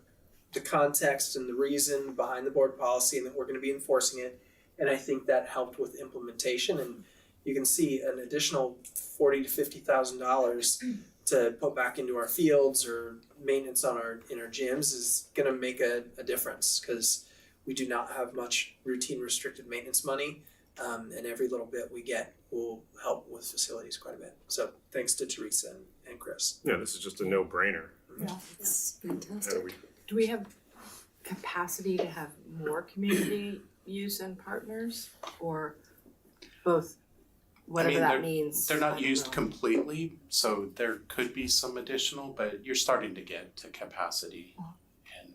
the context and the reason behind the board policy and that we're going to be enforcing it. And I think that helped with implementation. And you can see an additional $40,000 to $50,000 to put back into our fields or maintenance on in our gyms is going to make a difference, because we do not have much routine restricted maintenance money, and every little bit we get will help with facilities quite a bit. So thanks to Teresa and Chris. Yeah, this is just a no-brainer. Yeah. It's fantastic. Do we have capacity to have more community use and partners, or both? Whatever that means. They're not I don't used know. completely, so there could be some additional, but you're starting to get to capacity. And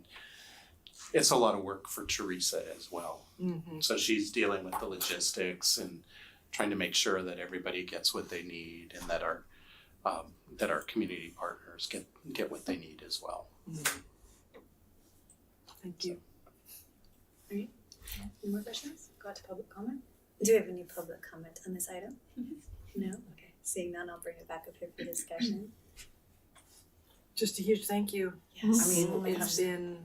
it's a lot of work for Teresa as well. Mm-hmm. So she's dealing with the logistics and trying to make sure that everybody gets what they need, and that our community partners get what they need as well. Mm-hmm. Thank you. Any more questions? Go out to public comment. Do we have any public comment on this item? No? Okay. Seeing none, I'll bring it back up here for discussion. Just a huge thank you. Yes. I mean, Oh my it's gosh. been,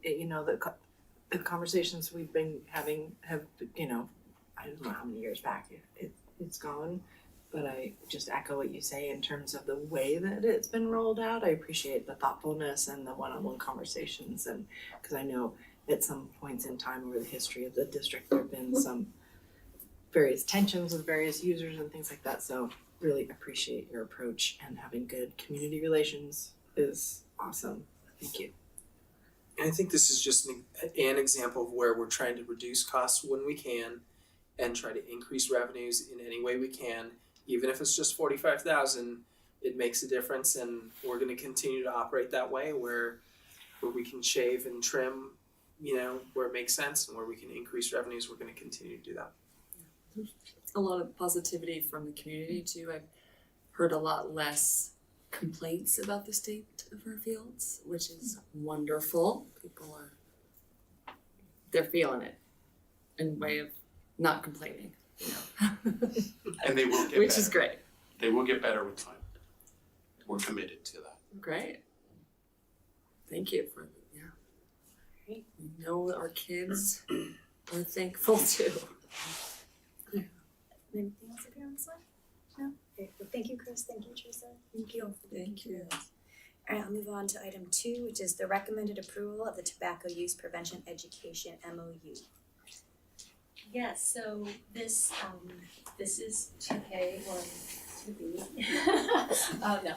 you know, the conversations we've been having have, you know, I don't know how many years back it's gone, but I just echo what you say in terms of the way that it's been rolled out. I appreciate the thoughtfulness and the one-on-one conversations, and because I know at some points in time over the history of the district there have been some various tensions with various users and things like that. So really appreciate your approach, and having good community relations is awesome. Thank you. And I think this is just an example of where we're trying to reduce costs when we can and try to increase revenues in any way we can. Even if it's just $45,000, it makes a difference, and we're going to continue to operate that way where we can shave and trim, you know, where it makes sense, and where we can increase revenues, we're going to continue to do that. A lot of positivity from the community too. I've heard a lot less complaints about the state of our fields, which is wonderful. People they're feeling it in a way of not complaining, you know. And they will get which better. is great. They will get better with time. We're committed to that. Great. Thank you for we know our kids are thankful too. Anything else up here on this one? No? Okay, well, thank you, Chris. Thank you, Teresa. Thank you. Thank you. All right, I'll move on to item 2, which is the recommended approval of the tobacco use prevention education MOU. Yes, so this is 2K or 2B. Oh no.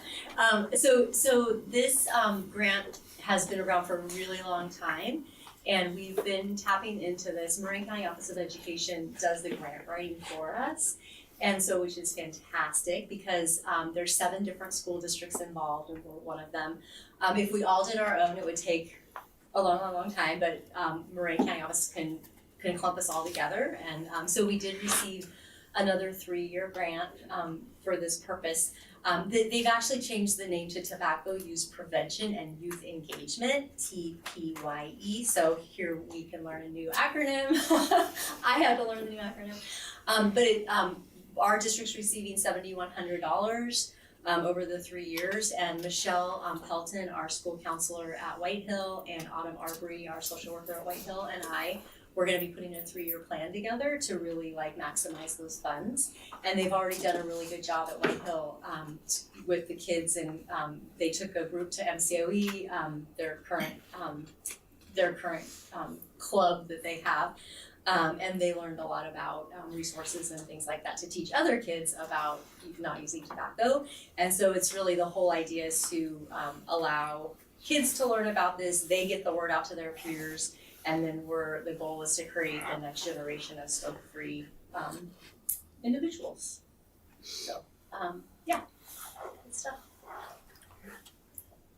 So this grant has been around for a really long time, and we've been tapping into this. Marin County Office of Education does the grant writing for us, and so which is fantastic because there's 7 different school districts involved, and we're one of them. If we all did our own, it would take a long time, but Marin County Office can clump us all together, and so we did receive another 3-year grant for this purpose. They've actually changed the name to Tobacco Use Prevention and Youth Engagement, TPYE. So here we can learn a new acronym. I had to learn the new acronym. Our district's receiving $7,100 over the 3 years, and Michelle Pelton, our school counselor at White Hill, and Autumn Arbery, our social worker at White Hill, and we're going to be putting a 3-year plan together to really maximize those funds. And they've already done a really good job at White Hill with the kids, and they took a group to MCOE, their current club that they have, and they learned a lot about resources and things like that to teach other kids about not using tobacco. And so it's really the whole idea is to allow kids to learn about this. They get the word out to their peers. And then the goal is to create the next generation of smoke-free individuals. So, yeah, good stuff.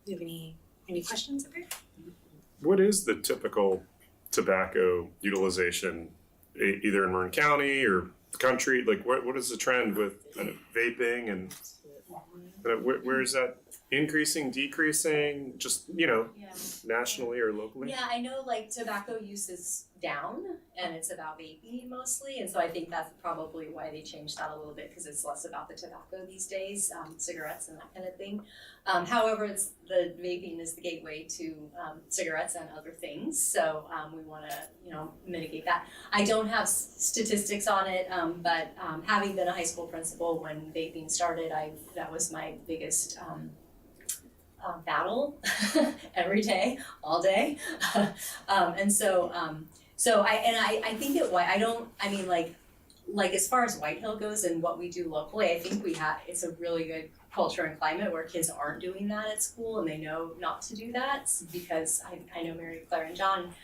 Do you have any questions up here? What is the typical tobacco utilization, either in Marin County or the country? Like, what is the trend with kind of vaping, and where is that increasing, decreasing, just, nationally or locally? Yeah, I know tobacco use is down and it's about vaping mostly. And so I think that's probably why they changed that a little bit, because it's less about the tobacco these days, cigarettes and that kind of thing. However, the vaping is the gateway to cigarettes and other things. So we want to, mitigate that. I don't have statistics on it, but having been a high school principal when vaping started, that was my biggest battle every day, all day. And so I think as far as White Hill goes and what we do locally, I think it's a really good culture and climate where kids aren't doing that at school and they know not to do that, because I know Mary Claire and John,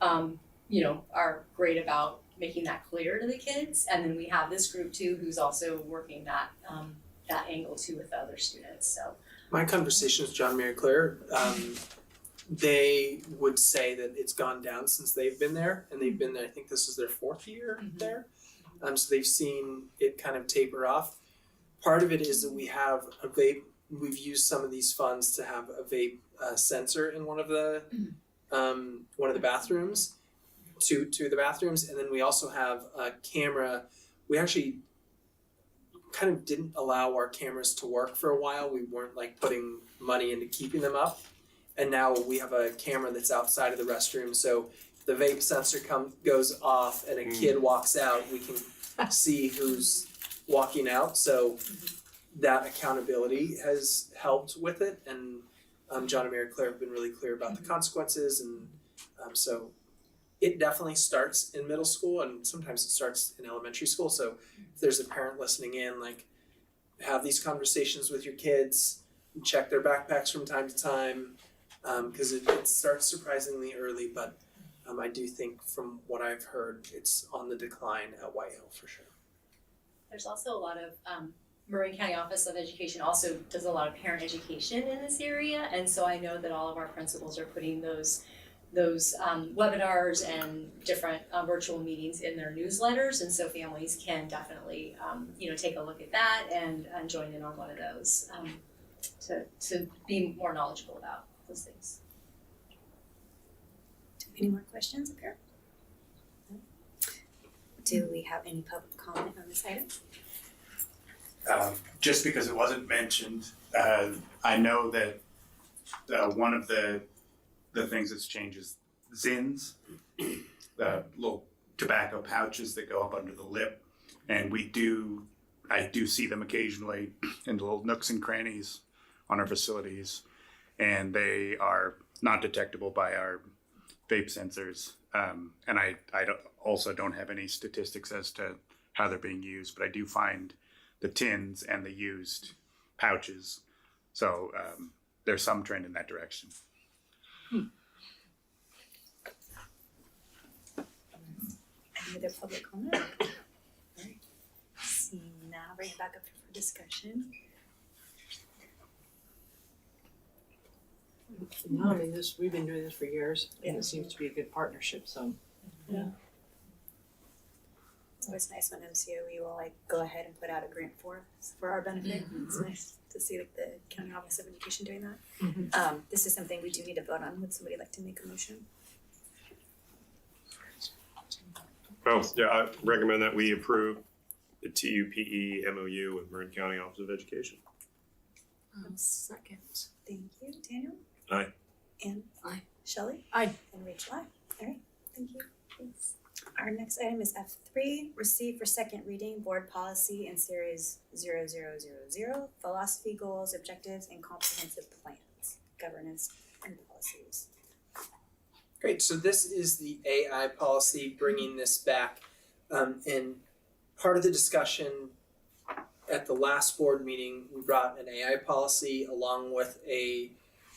are great about making that clear to the kids. And then we have this group too, who's also working that angle too with the other students, so. My conversation with John and Mary Claire, they would say that it's gone down since they've been there, and they've been there, I think this is their 4th year there. So they've seen it kind of taper off. Part of it is that we have a vape, we've used some of these funds to have a vape sensor in one of the bathrooms, two of the bathrooms, and then we also have a camera. We actually kind of didn't allow our cameras to work for a while. We weren't putting money into keeping them up, and now we have a camera that's outside of the restroom, so the vape sensor goes off and a kid walks out, we can see who's walking out, so that accountability has helped with it. And John and Mary Claire have been really clear about the consequences, and so it definitely starts in middle school, and sometimes it starts in elementary school. So if there's a parent listening in, have these conversations with your kids, check their backpacks from time to time, because it starts surprisingly early, but I do think from what I've heard, it's on the decline at White Hill for sure. There's also a lot of, Marin County Office of Education also does a lot of parent education in this area, and so I know that all of our principals are putting those webinars and different virtual meetings in their newsletters, and so families can definitely take a look at that and join in on one of those to be more knowledgeable about those things. Any more questions up here? Do we have any public comment on this item? Just because it wasn't mentioned, I know that one of the things that's changed is Zins, the little tobacco pouches that go up under the lip, and I do see them occasionally in the little nooks and crannies on our facilities, and they are not detectable by our vape sensors. And I also don't have any statistics as to how they're being used, but I do find the tins and the used pouches. So there's some trend in that direction. Any other public comment? Alright. Now bring it back up for discussion. No, I mean, we've been doing this for years, and it seems to be a good partnership, so. Yeah. It's always nice when MCOE will like go ahead and put out a grant for our benefit. It's nice to see like the County Office of Education doing that. This is something we do need to vote on. Would somebody like to make a motion? Oh, yeah, I recommend that we approve the TUPE MOU with Marin County Office of Education. Second. Thank you, Daniel. Aye. And Aye. Shelley. Aye. And Rachel. Aye. All right. Thank you. Thanks. Our next item is F3, receive for second reading board policy in series 0000, philosophy, goals, objectives, and comprehensive plans, governance, and policies. Great, so this is the AI policy, bringing this back. And part of the discussion at the last board meeting, we brought an AI policy along with a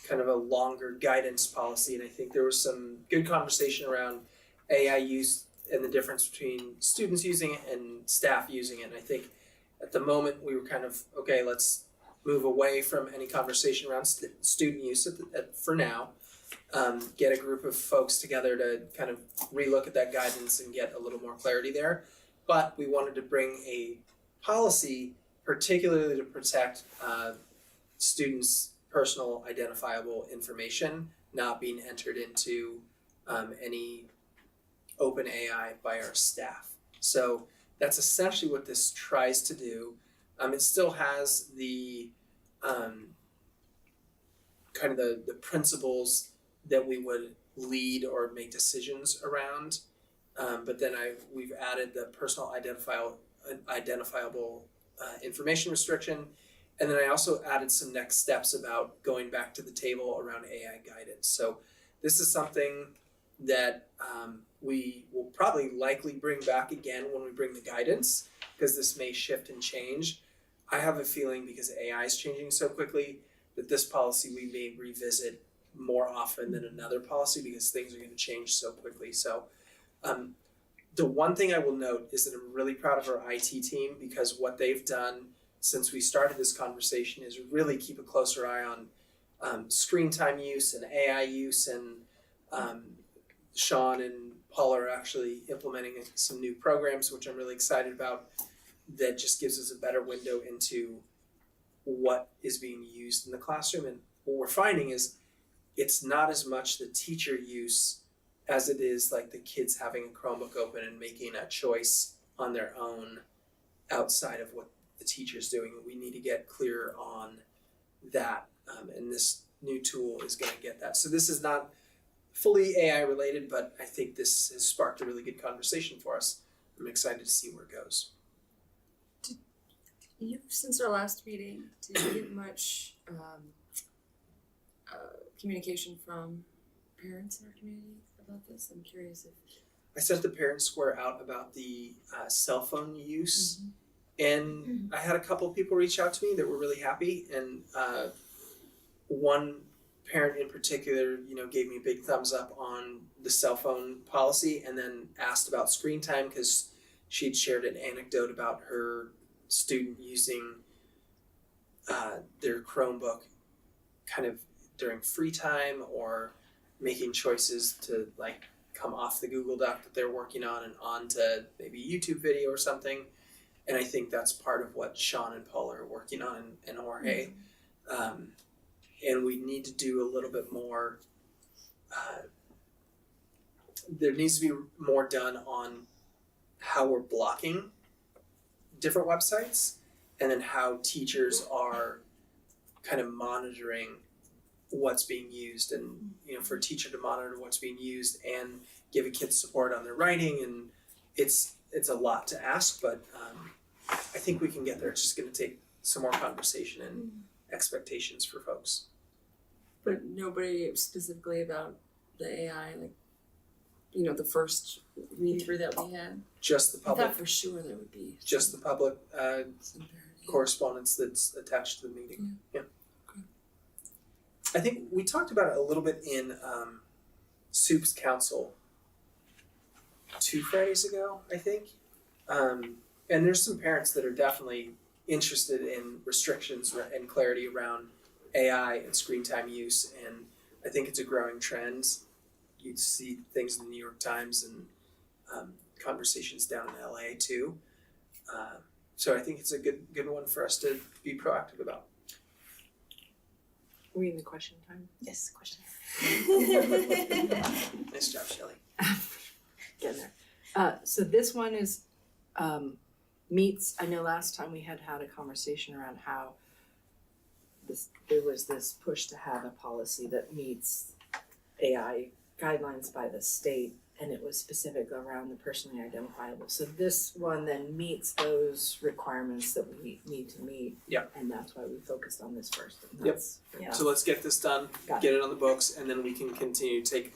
kind of a longer guidance policy. And I think there was some good conversation around AI use and the difference between students using it and staff using it. And I think at the moment we were kind of, okay, let's move away from any conversation around student use for now. Get a group of folks together to kind of relook at that guidance and get a little more clarity there. But we wanted to bring a policy particularly to protect students' personal identifiable information not being entered into any open AI by our staff. So that's essentially what this tries to do. It still has the kind of the principles that we would lead or make decisions around, but then we've added the personal identifiable information restriction, and then I also added some next steps about going back to the table around AI guidance. So this is something that we will probably likely bring back again when we bring the guidance, because this may shift and change. I have a feeling because AI is changing so quickly that this policy we may revisit more often than another policy because things are going to change so quickly. So the one thing I will note is that I'm really proud of our IT team, because what they've done since we started this conversation is really keep a closer eye on screen time use and AI use, and Sean and Paul are actually implementing some new programs, which I'm really excited about, that just gives us a better window into what is being used in the classroom. And what we're finding is it's not as much the teacher use as it is like the kids having a Chromebook open and making a choice on their own outside of what the teacher's doing. We need to get clear on that, and this new tool is going to get that. So this is not fully AI related, but I think this has sparked a really good conversation for us. I'm excited to see where it goes. Since our last meeting, did you get much communication from parents in our community about this? I'm curious if I sent the parent square out about the cell phone use, and I had a couple of people reach out to me that were really happy, and one parent in particular, gave me a big thumbs up on the cell phone policy, and then asked about screen time because she'd shared an anecdote about her student using their Chromebook kind of during free time, or making choices to like come off the Google Doc that they're working on and onto maybe YouTube video or something. And I think that's part of what Sean and Paul are working on in Jorge. And we need to do a little bit more, there needs to be more done on how we're blocking different websites, and then how teachers are kind of monitoring what's being used, and for a teacher to monitor what's being used and give a kid support on their writing, and it's a lot to ask, but I think we can get there. It's just going to take some more conversation and expectations for folks. But nobody specifically about the AI, like the first read through that we had. Just the I public, thought for sure there would be just the public some parity. correspondence that's attached to the meeting. Yeah. Okay. I think we talked about it a little bit in Soup's Council 2 Fridays ago, I think. And there's some parents that are definitely interested in restrictions and clarity around AI and screen time use, and I think it's a growing trend. You'd see things in the New York Times and conversations down in LA too. So I think it's a good one for us to be proactive about. Are we in the question time? Yes, question. Nice job, Shelley. Getting there. So this one is meets. I know last time we had a conversation around how there was this push to have a policy that meets AI guidelines by the state, and it was specific around the personally identifiable. So this one then meets those requirements that we need to meet. Yeah. And that's why we focused on this first. And Yep. that's, yeah. So let's get this done, Got get it on the books, and then we can continue to take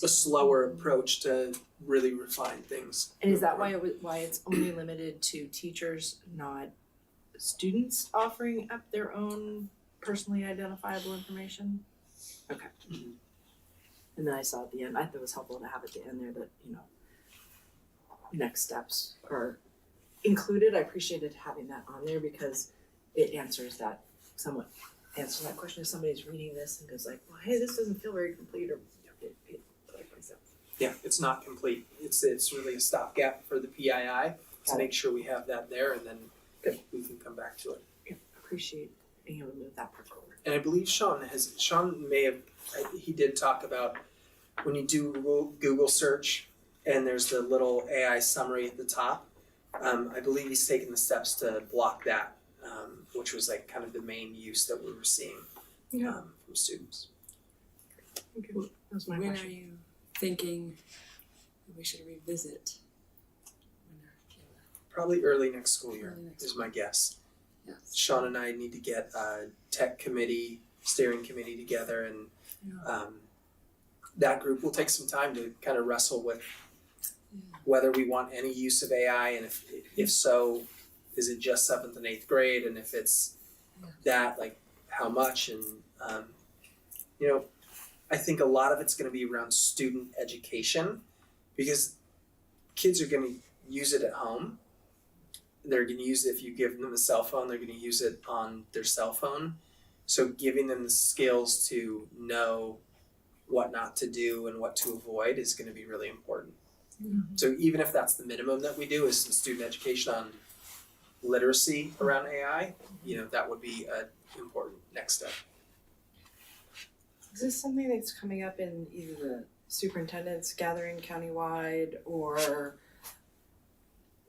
a slower approach to really refine things. And is that why it's only limited to teachers, not students offering up their own personally identifiable information? Okay. Mm-hmm. And then I saw at the end, I thought it was helpful to have at the end there that, next steps are included. I appreciated having that on there because it answers that question if somebody's reading this and goes like, well, hey, this doesn't feel very complete, or Yeah, it's not complete. It's really a stopgap for the PII to make sure we have that there, and then we can come back to it. Yeah, appreciate being able to move that part forward. And I believe Sean he did talk about when you do Google search and there's the little AI summary at the top. I believe he's taken the steps to block that, which was like kind of the main use that we were seeing from students. Okay, that was my When question. are you thinking we should revisit? Probably early next school year Early next is my guess. Yes. Sean and I need to get a tech committee, steering committee together, and that group will take some time to kind of wrestle with whether we want any use of AI, and if so, is it just 7th and 8th grade, and if it's that, like how much, and I think a lot of it's going to be around student education, because kids are going to use it at home. They're going to use it if you give them a cell phone, they're going to use it on their cell phone. So giving them the skills to know what not to do and what to avoid is going to be really important. Mm-hmm. So even if that's the minimum that we do is student education on literacy around AI, that would be an important next step. Is this something that's coming up in either the superintendent's gathering countywide, or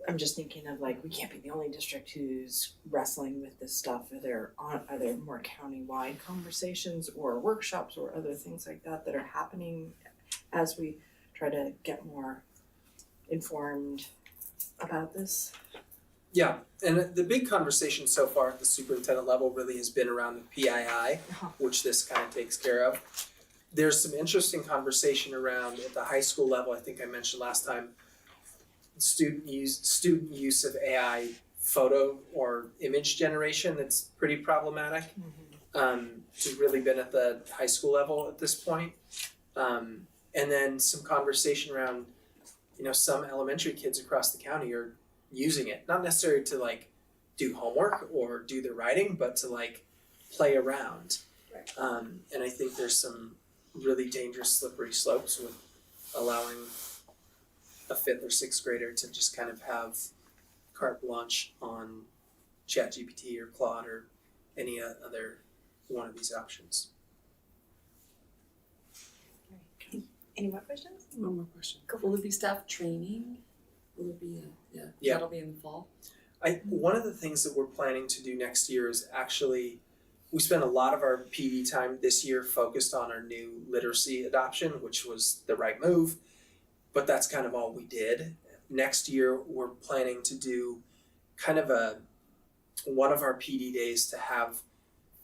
I'm just thinking of like, we can't be the only district who's wrestling with this stuff. Are there more countywide conversations or workshops or other things like that that are happening as we try to get more informed about this? Yeah, and the big conversation so far at the superintendent level really has been around the PII, which this kind of takes care of. There's some interesting conversation around at the high school level. I think I mentioned last time, student use of AI photo or image generation that's pretty problematic. Which has really been at the high school level at this point. And then some conversation around, some elementary kids across the county are using it, not necessarily to like do homework or do their writing, but to like play around. And I think there's some really dangerous slippery slopes with allowing a 5th or 6th grader to just kind of have carte blanche on ChatGPT or Claude or any other one of these options. Any more questions? One more question. Will there be staff training? Will it be Yeah. That'll be in the fall? One of the things that we're planning to do next year is actually, we spent a lot of our PD time this year focused on our new literacy adoption, which was the right move, but that's kind of all we did. Next year, we're planning to do kind of one of our PD days to have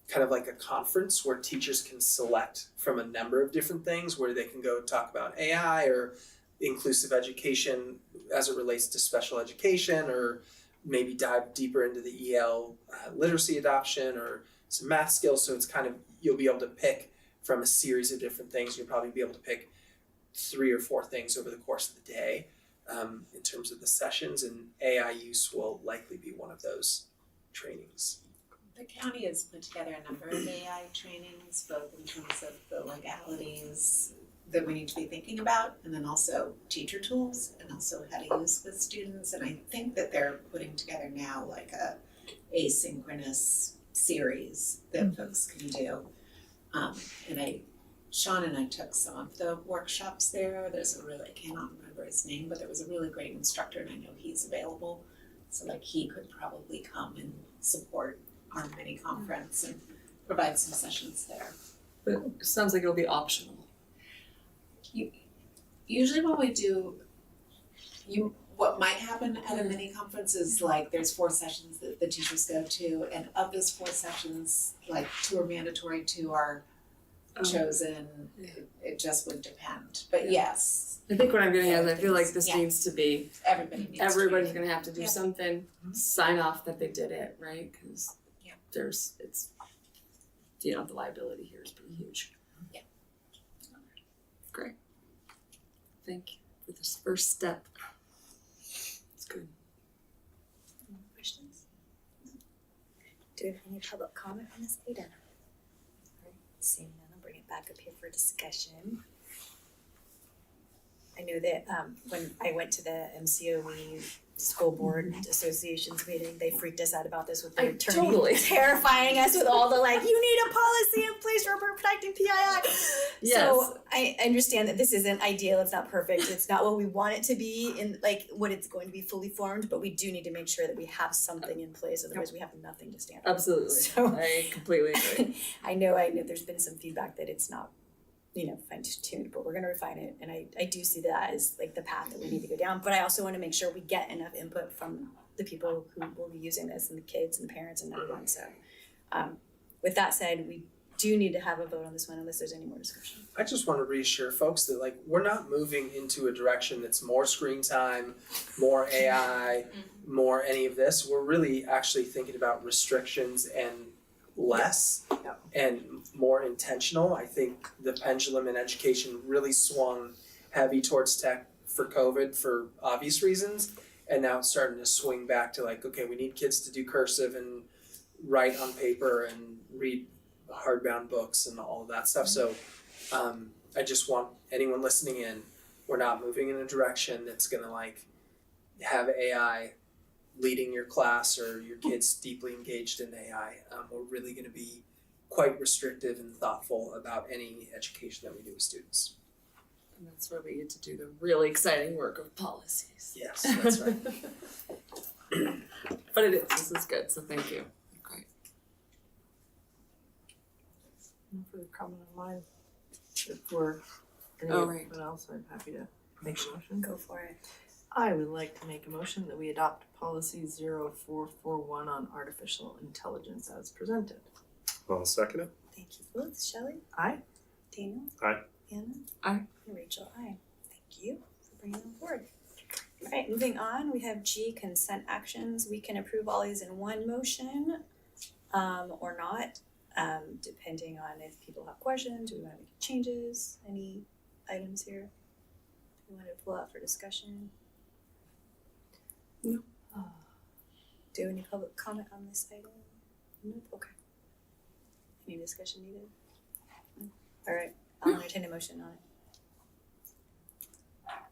kind of like a conference where teachers can select from a number of different things, where they can go talk about AI or inclusive education as it relates to special education, or maybe dive deeper into the EL literacy adoption or some math skills. So it's kind of, you'll be able to pick from a series of different things. You'll probably be able to pick 3 or 4 things over the course of the day in terms of the sessions, and AI use will likely be one of those trainings. The county has put together a number of AI trainings, both in terms of the legalities that we need to be thinking about, and then also teacher tools, and also how to use with students. And I think that they're putting together now like a asynchronous series that folks can do. Sean and I took some of the workshops there. There's a really, I cannot remember his name, but there was a really great instructor, and I know he's available. So like he could probably come and support our mini conference and provide some sessions there. But it sounds like it'll be optional. Usually when we do, what might happen at a mini conference is like there's 4 sessions that the teachers go to, and of those 4 sessions, like 2 are mandatory, 2 are chosen. It just would depend. But yes. I think what I'm getting at is I feel like this needs to be, everybody's to gonna have to do something, sign off that they did it, right? Because it's, the liability here is pretty huge. Yeah. Great. Thank you for this first step. It's good. Any questions? Do we have any public comment on this item? Seeing none, I'll bring it back up here for discussion. I know that when I went to the MCOE School Board Association's meeting, they freaked us out about this with their attorney terrifying us with all the like, you need a policy in place for protecting PII. Yes. So I understand that this isn't ideal, it's not perfect, it's not what we want it to be in like what it's going to be fully formed, but we do need to make sure that we have something in place, otherwise we have nothing to stand on. Absolutely. So I completely agree. I know there's been some feedback that it's not, fine-tuned, but we're gonna refine it, and I do see that as like the path that we need to go down, but I also wanna make sure we get enough input from the people who will be using this, and the kids and the parents and everyone, so. With that said, we do need to have a vote on this one unless there's any more discussion. I just want to reassure folks that like we're not moving into a direction that's more screen time, more AI, more any of this. We're really actually thinking about restrictions and less and more intentional. I think the pendulum in education really swung heavy towards tech for COVID for obvious reasons, and now it's starting to swing back to like, okay, we need kids to do cursive and write on paper and read hardbound books and all of that stuff. So I just want anyone listening in, we're not moving in a direction that's gonna like have AI leading your class or your kids deeply engaged in AI. We're really gonna be quite restrictive and thoughtful about any education that we do with students. And that's where we get to do the really exciting work of policies. Yes, that's right. But this is good, so thank you. Great. No further comment on mine. For anyone else, I'm happy to make a motion. Go for it. I would like to make a motion that we adopt policy 0441 on artificial intelligence as presented. I'll second it. Thank you both. Shelley? Aye. Daniel? Aye. Anna? Aye. And Rachel? Aye. Thank you for bringing them forward. All right, moving on, we have G, consent actions. We can approve all these in one motion or not, depending on if people have questions, do we want to make changes, any items here we want to pull out for discussion? No. Do any public comment on this item? Nope, okay. Any discussion needed? No? All right, I'll entertain a motion on it.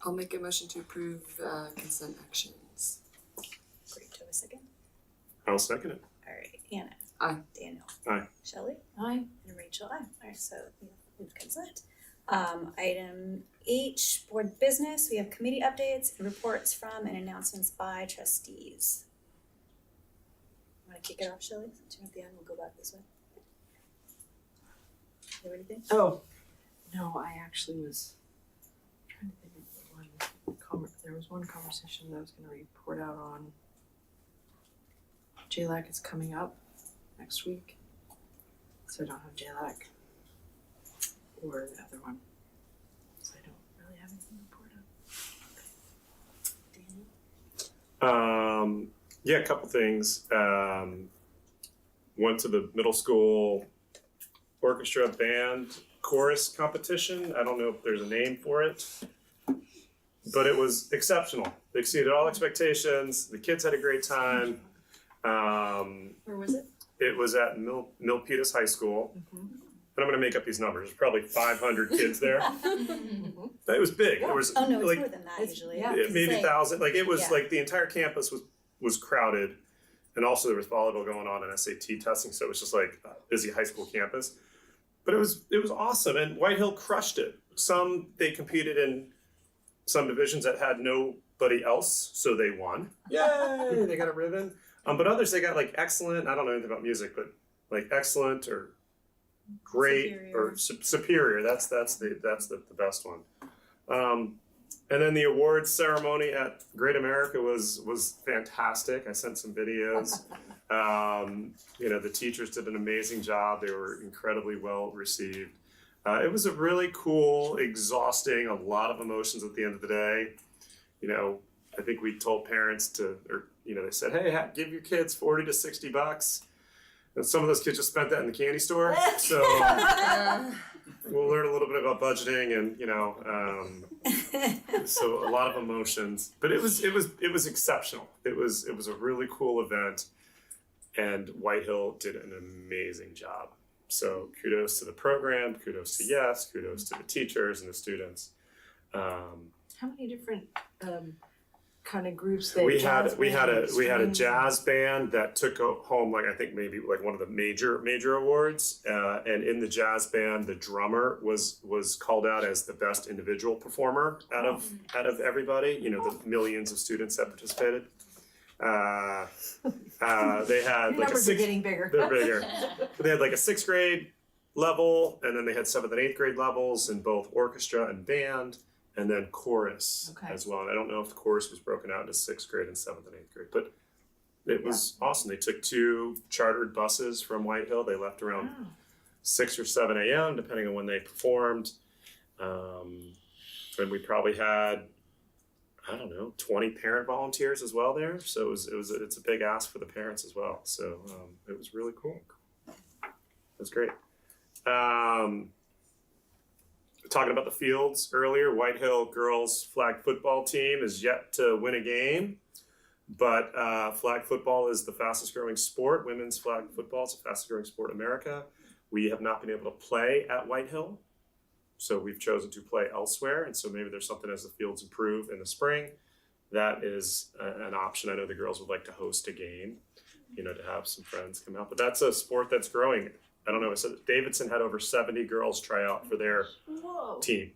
I'll make a motion to approve consent actions. Great, do you have a second? I'll second it. All right, Anna. Aye. Daniel. Aye. Shelley. Aye. And Rachel. Aye. All right, so we have consent. Item H, board business. We have committee updates and reports from and announcements by trustees. Want to kick it off, Shelley? Since you're at the end, we'll go back this way. You have anything? Oh, no, I actually was trying to think of there was one conversation that I was going to report out on. JLAC is coming up next week, so I don't have JLAC or the other one, so I don't really have anything to report on. Yeah, a couple things. Went to the middle school orchestra band chorus competition. I don't know if there's a name for it, but it was exceptional. They exceeded all expectations. The kids had a great time. Where was it? It was at Milpitas High School. And I'm going to make up these numbers. There's probably 500 kids there. It was big. It was Oh no, it's like more than that usually. maybe 1,000. Like it was like the entire campus was crowded, and also there was volleyball going on and SAT testing. So it was just like a busy high school campus. But it was awesome, and White Hill crushed it. They competed in some divisions that had nobody else, so they won. Yay! They got a ribbon. But others they got like excellent. I don't know anything about music, but like excellent or great or superior. That's the best one. And then the awards ceremony at Great America was fantastic. I sent some videos. The teachers did an amazing job. They were incredibly well received. It was a really cool, exhausting, a lot of emotions at the end of the day. I think we told parents they said, hey, give your kids $40 to $60. And some of those kids just spent that in the candy store. So we'll learn a little bit about budgeting and, so a lot of emotions, but it was exceptional. It was a really cool event, and White Hill did an amazing job. So kudos to the program, kudos to Yes, kudos to the teachers and the students. How many different kind of groups? We had a jazz band that took home I think maybe one of the major awards. And in the jazz band, the drummer was called out as the best individual performer out of everybody. The millions of students that participated. They had numbers are getting bigger. They're bigger. They had like a 6th grade level, and then they had 7th and 8th grade levels in both orchestra and band. And then chorus as well. And I don't know if the chorus was broken out into 6th grade and 7th and 8th grade, but it was awesome. They took 2 chartered buses from White Hill. They left around 6 or 7 a.m. depending on when they performed. And we probably had, 20 parent volunteers as well there. So it's a big ask for the parents as well. So it was really cool. That's great. Talking about the fields earlier, White Hill girls flag football team is yet to win a game, but flag football is the fastest growing sport. Women's flag football is the fastest growing sport in America. We have not been able to play at White Hill, so we've chosen to play elsewhere. And so maybe there's something as the fields improve in the spring. That is an option. I know the girls would like to host a game, to have some friends come out, but that's a sport that's growing. I don't know. So Davidson had over 70 girls try out for their team.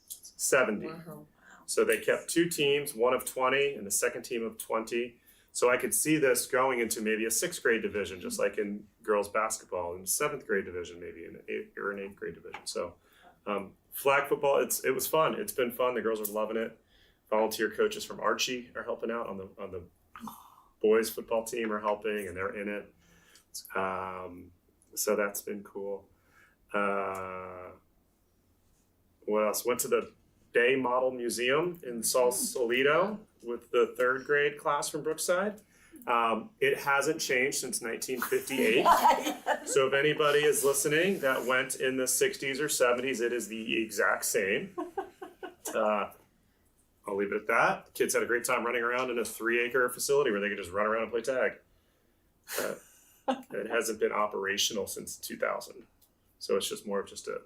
70. Wow. So they kept 2 teams, one of 20 and the second team of 20. So I could see this going into maybe a 6th grade division, just like in girls basketball, and 7th grade division, maybe in an 8th grade division. So flag football, it was fun. It's been fun. The girls are loving it. Volunteer coaches from Archie are helping out on the boys football team are helping, and they're in it. So that's been cool. What else? Went to the Bay Model Museum in Sausalito with the 3rd grade class from Brookside. It hasn't changed since 1958. So if anybody is listening that went in the 60s or 70s, it is the exact same. I'll leave it at that. Kids had a great time running around in a 3-acre facility where they could just run around and play tag. It hasn't been operational since 2000. So it's just more of just a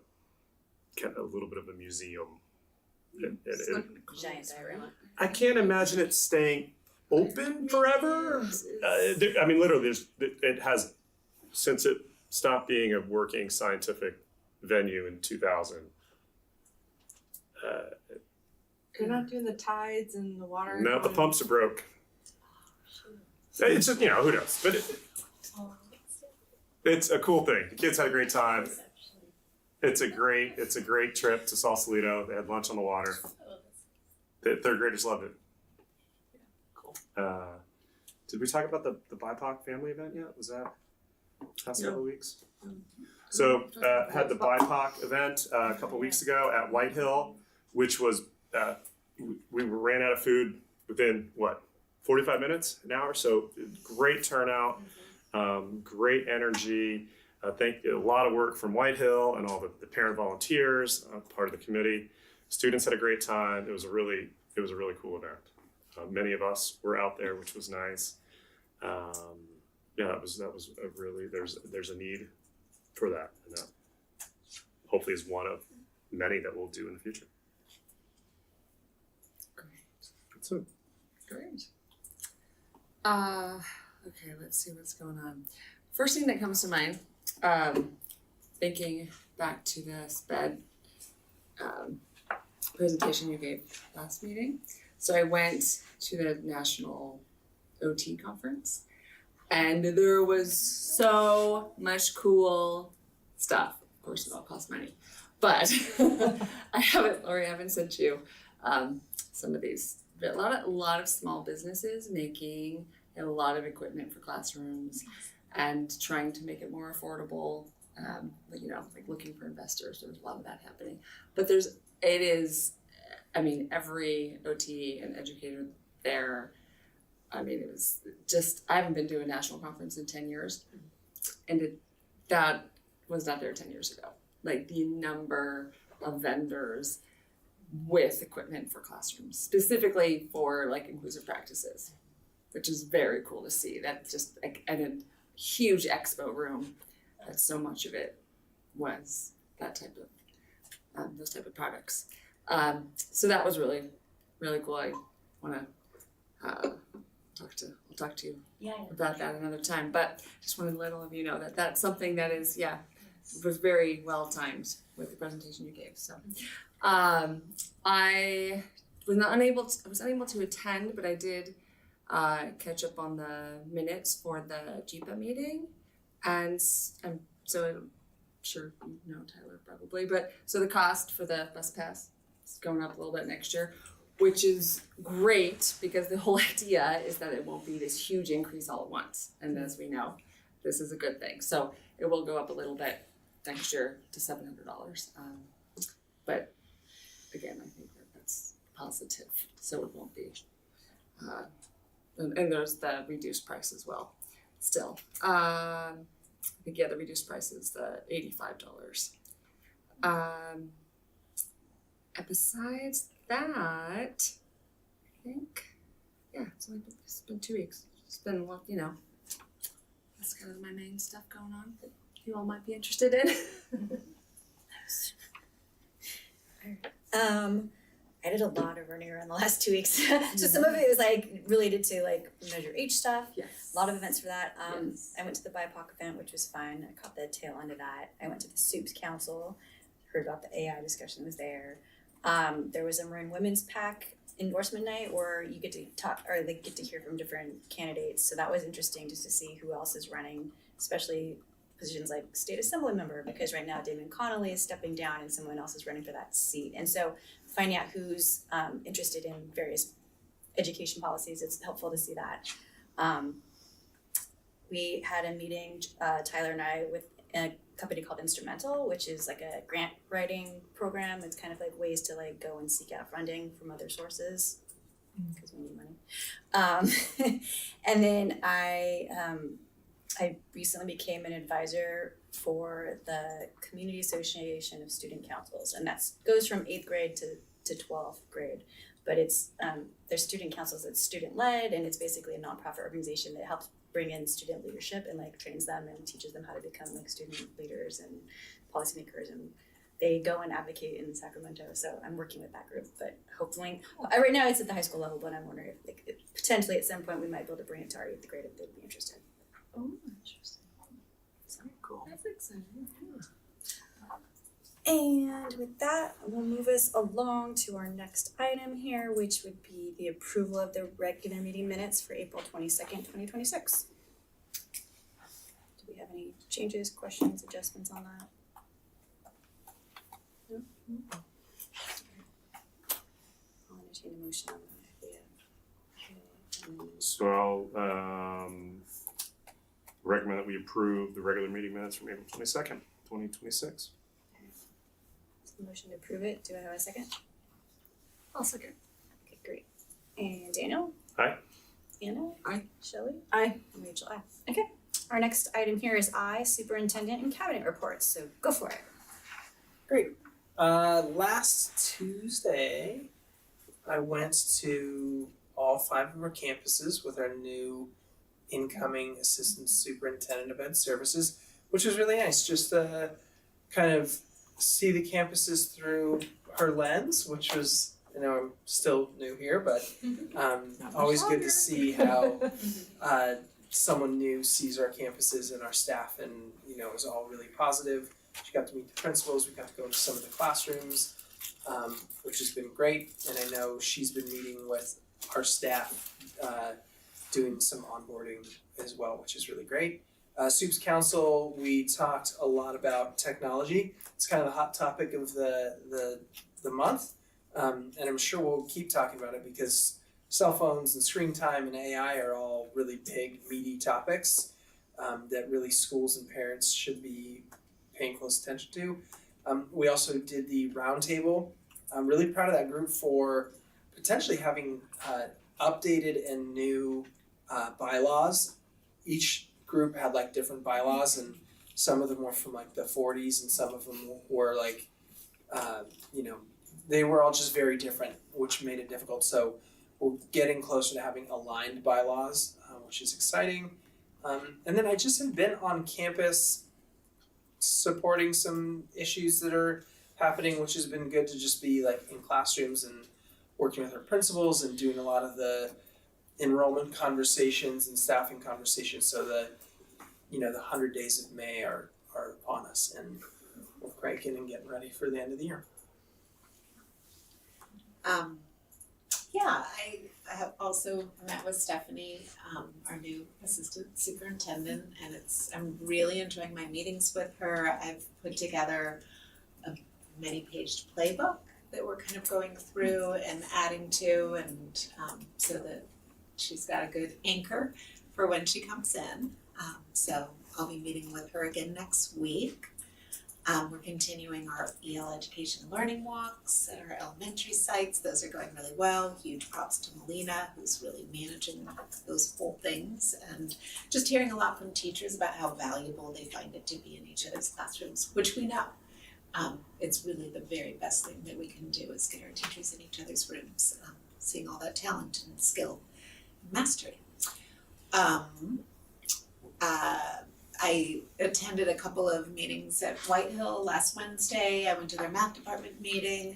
little bit of a museum. Giant diorama. I can't imagine it staying open forever. Literally, it has, since it stopped being a working scientific venue in 2000. You're not doing the tides and the water? No, the pumps are broke. It's just, who knows? But it's a cool thing. The kids had a great time. It's a great trip to Sausalito. They had lunch on the water. The 3rd graders loved it. Cool. Did we talk about the BIPOC family event yet? Was that past couple weeks? So had the BIPOC event a couple weeks ago at White Hill, which was we ran out of food within 45 minutes, an hour. So great turnout, great energy. Thank you. A lot of work from Whitehill and all the parent volunteers, part of the committee. Students had a great time. It was a really cool event. Many of us were out there, which was nice. That was a really, there's a need for that, and that hopefully is one of many that we'll do in the future. Great. That's it. Great. Okay, let's see what's going on. First thing that comes to mind, thinking back to the SPED presentation you gave last meeting. So I went to the National OT conference, and there was so much cool stuff. Of course, it all costs money, but I haven't sent you some of these. A lot of small businesses making a lot of equipment for classrooms and trying to make it more affordable. Like looking for investors. There's a lot of that happening, but every OT and educator there. It was just, I haven't been to a national conference in 10 years, and that was not there 10 years ago. Like the number of vendors with equipment for classrooms, specifically for like inclusive practices, which is very cool to see. That's just like in a huge expo room, that so much of it was that type of, those type of products. So that was really, really cool. I want to I'll talk to you about that another time, but just wanted to let all of you know that that's something that is, was very well timed with the presentation you gave. So I was unable to attend, but I did catch up on the minutes for the JIPA meeting, and so I'm sure you know Tyler probably, but so the cost for the bus pass is going up a little bit next year, which is great because the whole idea is that it won't be this huge increase all at once. And as we know, this is a good thing. So it will go up a little bit next year to $700. But again, I think that's positive. So it won't be, and there's the reduced price as well, still. I think, the reduced price is the $85. And besides that, I think, it's been 2 weeks. It's been a lot, that's kind of my main stuff going on that you all might be interested in. I did a lot of running around the last 2 weeks. So some of it was like related to like Measure H stuff. Yes. A lot of events for that. Yes. I went to the BIPOC event, which was fun. I caught the tail end of that. I went to the Soups Council, heard about the AI discussion was there. There was a Maroon Women's PAC endorsement night where you get to talk, or they get to hear from different candidates. So that was interesting just to see who else is running, especially positions like state assembly member, because right now Damon Connolly is stepping down and someone else is running for that seat. And so finding out who's interested in various education policies, it's helpful to see that. We had a meeting, Tyler and I, with a company called Instrumental, which is like a grant writing program. It's kind of like ways to like go and seek out funding from other sources because we need money. And then I recently became an advisor for the Community Association of Student Councils, and that goes from 8th grade to 12th grade. But it's there's student councils that's student led, and it's basically a nonprofit organization that helps bring in student leadership and like trains them and teaches them how to become like student leaders and policymakers, and they go and advocate in Sacramento. So I'm working with that group, but hopefully right now it's at the high school level, but I'm wondering if potentially at some point we might be able to bring it to our 8th grade if they'd be interested. Oh, interesting. That's very cool. That's exciting. And with that, we'll move us along to our next item here, which would be the approval of the regular meeting minutes for April 22nd, 2026. Do we have any changes, questions, adjustments on that? No? I'll entertain a motion on that. So I'll recommend that we approve the regular meeting minutes from April 22nd, 2026. Motion to approve it. Do I have a second? I'll second. Okay, great. And Daniel? Aye. Anna? Aye. Shelley? Aye. And Rachel, aye. Okay. Our next item here is I, Superintendent and Cabinet Reports, so go for it. Great. Last Tuesday, I went to all 5 of our campuses with our new incoming Assistant Superintendent of Ed Services, which was really nice. Just to kind of see the campuses through her lens, which was, I'm still new here, but always good to see how someone new sees our campuses and our staff, and it was all really positive. She got to meet the principals, we got to go into some of the classrooms, which has been great, and I know she's been meeting with our staff, doing some onboarding as well, which is really great. Soups Council, we talked a lot about technology. It's kind of the hot topic of the month, and I'm sure we'll keep talking about it because cell phones and screen time and AI are all really big, meaty topics that really schools and parents should be paying close attention to. We also did the roundtable. I'm really proud of that group for potentially having updated and new bylaws. Each group had like different bylaws, and some of them were from like the 40s and some of them were like, they were all just very different, which made it difficult. So we're getting closer to having aligned bylaws, which is exciting. And then I just have been on campus supporting some issues that are happening, which has been good to just be like in classrooms and working with our principals and doing a lot of the enrollment conversations and staffing conversations, so that the 100 days of May are upon us, and we're cranking and getting ready for the end of the year. I have also met with Stephanie, our new assistant superintendent, and I'm really enjoying my meetings with her. I've put together a many-paged playbook that we're kind of going through and adding to, and so that she's got a good anchor for when she comes in. So I'll be meeting with her again next week. We're continuing our EL education and learning walks at our elementary sites. Those are going really well. Huge props to Melina, who's really managing those whole things, and just hearing a lot from teachers about how valuable they find it to be in each other's classrooms, which we know. It's really the very best thing that we can do is get our teachers in each other's rooms, seeing all that talent and skill and mastery. I attended a couple of meetings at Whitehill last Wednesday. I went to their math department meeting.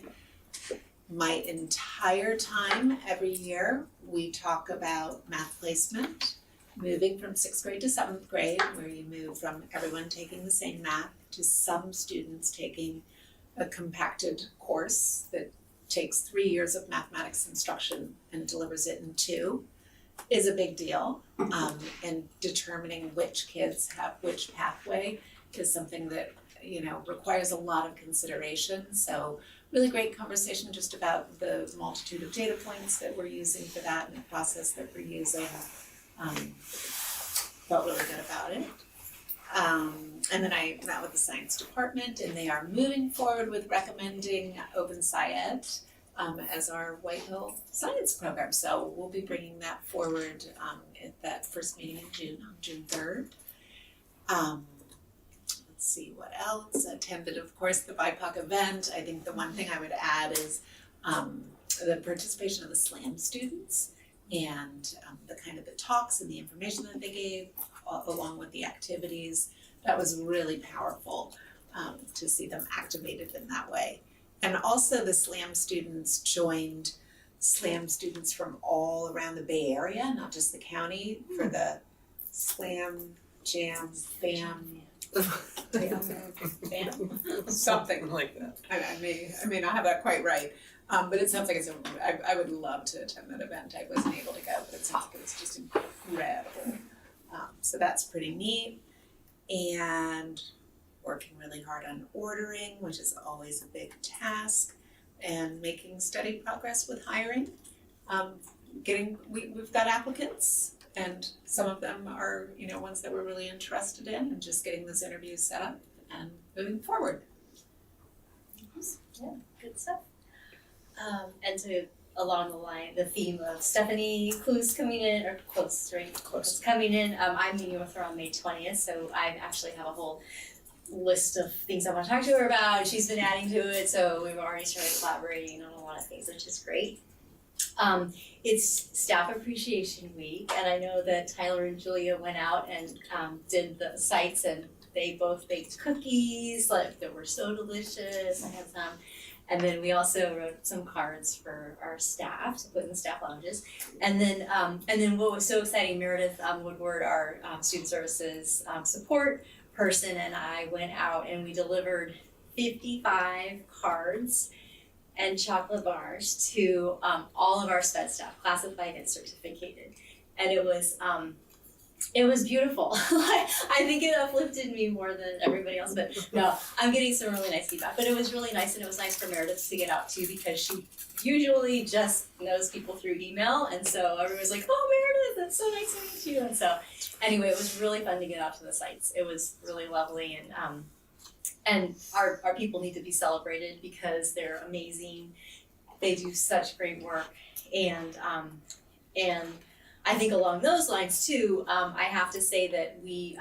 My entire time every year, we talk about math placement, moving from 6th grade to 7th grade, where you move from everyone taking the same math to some students taking a compacted course that takes 3 years of mathematics instruction and delivers it in 2. Is a big deal, and determining which kids have which pathway is something that requires a lot of consideration. So really great conversation just about the multitude of data points that we're using for that and the process that we're using. Felt really good about it. And then I met with the science department, and they are moving forward with recommending Open SciEd as our Whitehill science program. So we'll be bringing that forward at that first meeting in June, on June 3rd. Let's see what else. Attended, of course, the BIPOC event. I think the one thing I would add is the participation of the SLAM students and the kind of the talks and the information that they gave along with the activities. That was really powerful to see them activated in that way. And also the SLAM students joined SLAM students from all around the Bay Area, not just the county, for the SLAM, Jam, BAM, something like that. I may not have that quite right, but it sounds like I would love to attend that event. I wasn't able to go, but it sounds like it's just incredible. So that's pretty neat. And working really hard on ordering, which is always a big task, and making steady progress with hiring. We've got applicants, and some of them are ones that we're really interested in, and just getting those interviews set up and moving forward. Yeah, good stuff. And to along the theme of Stephanie Clues coming in, or Close, right? Close coming in. I'm meeting with her on May 20th, so I actually have a whole list of things I want to talk to her about. She's been adding to it, so we've already started collaborating on a lot of things, which is great. It's Staff Appreciation Week, and I know that Tyler and Julia went out and did the sites, and they both baked cookies that were so delicious. I had some. And then we also wrote some cards for our staff to put in the staff lounges. And then what was so exciting, Meredith Woodward, our student services support person, and I went out and we delivered 55 cards and chocolate bars to all of our SPED staff, classified and certificated. And it was beautiful. I think it uplifted me more than everybody else, but no, I'm getting some really nice feedback. But it was really nice, and it was nice for Meredith to get out too, because she usually just knows people through email, and so everyone was like, "Oh, Meredith, that's so nice to meet you." And so, anyway, it was really fun to get out to the sites. It was really lovely, and our people need to be celebrated because they're amazing. They do such great work, and I think along those lines too, I have to say that we,